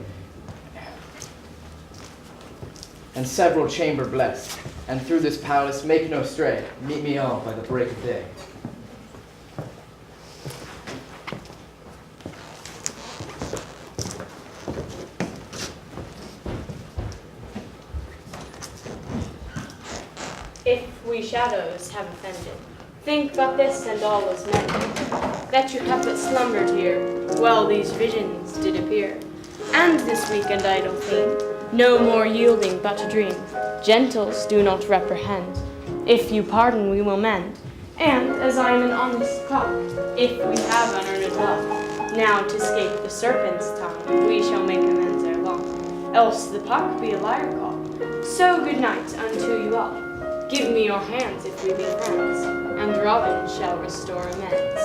[SPEAKER 5] and several chamber blessed, and through this palace make no stray. Meet me all by the break of day.
[SPEAKER 11] If we shadows have offended, think but this and all is mended. That you have but slumbered here, while these visions did appear. And this weak and idle theme, no more yielding but to dream. Gentles do not reprehend. If you pardon, we will mend. And as I am an honest cock, if we have unearned luck, now to escape the serpent's tongue, we shall make amends ere long. Else the puck be a liar call. So good night unto you all. Give me your hands if we be friends, and Robin shall restore amends.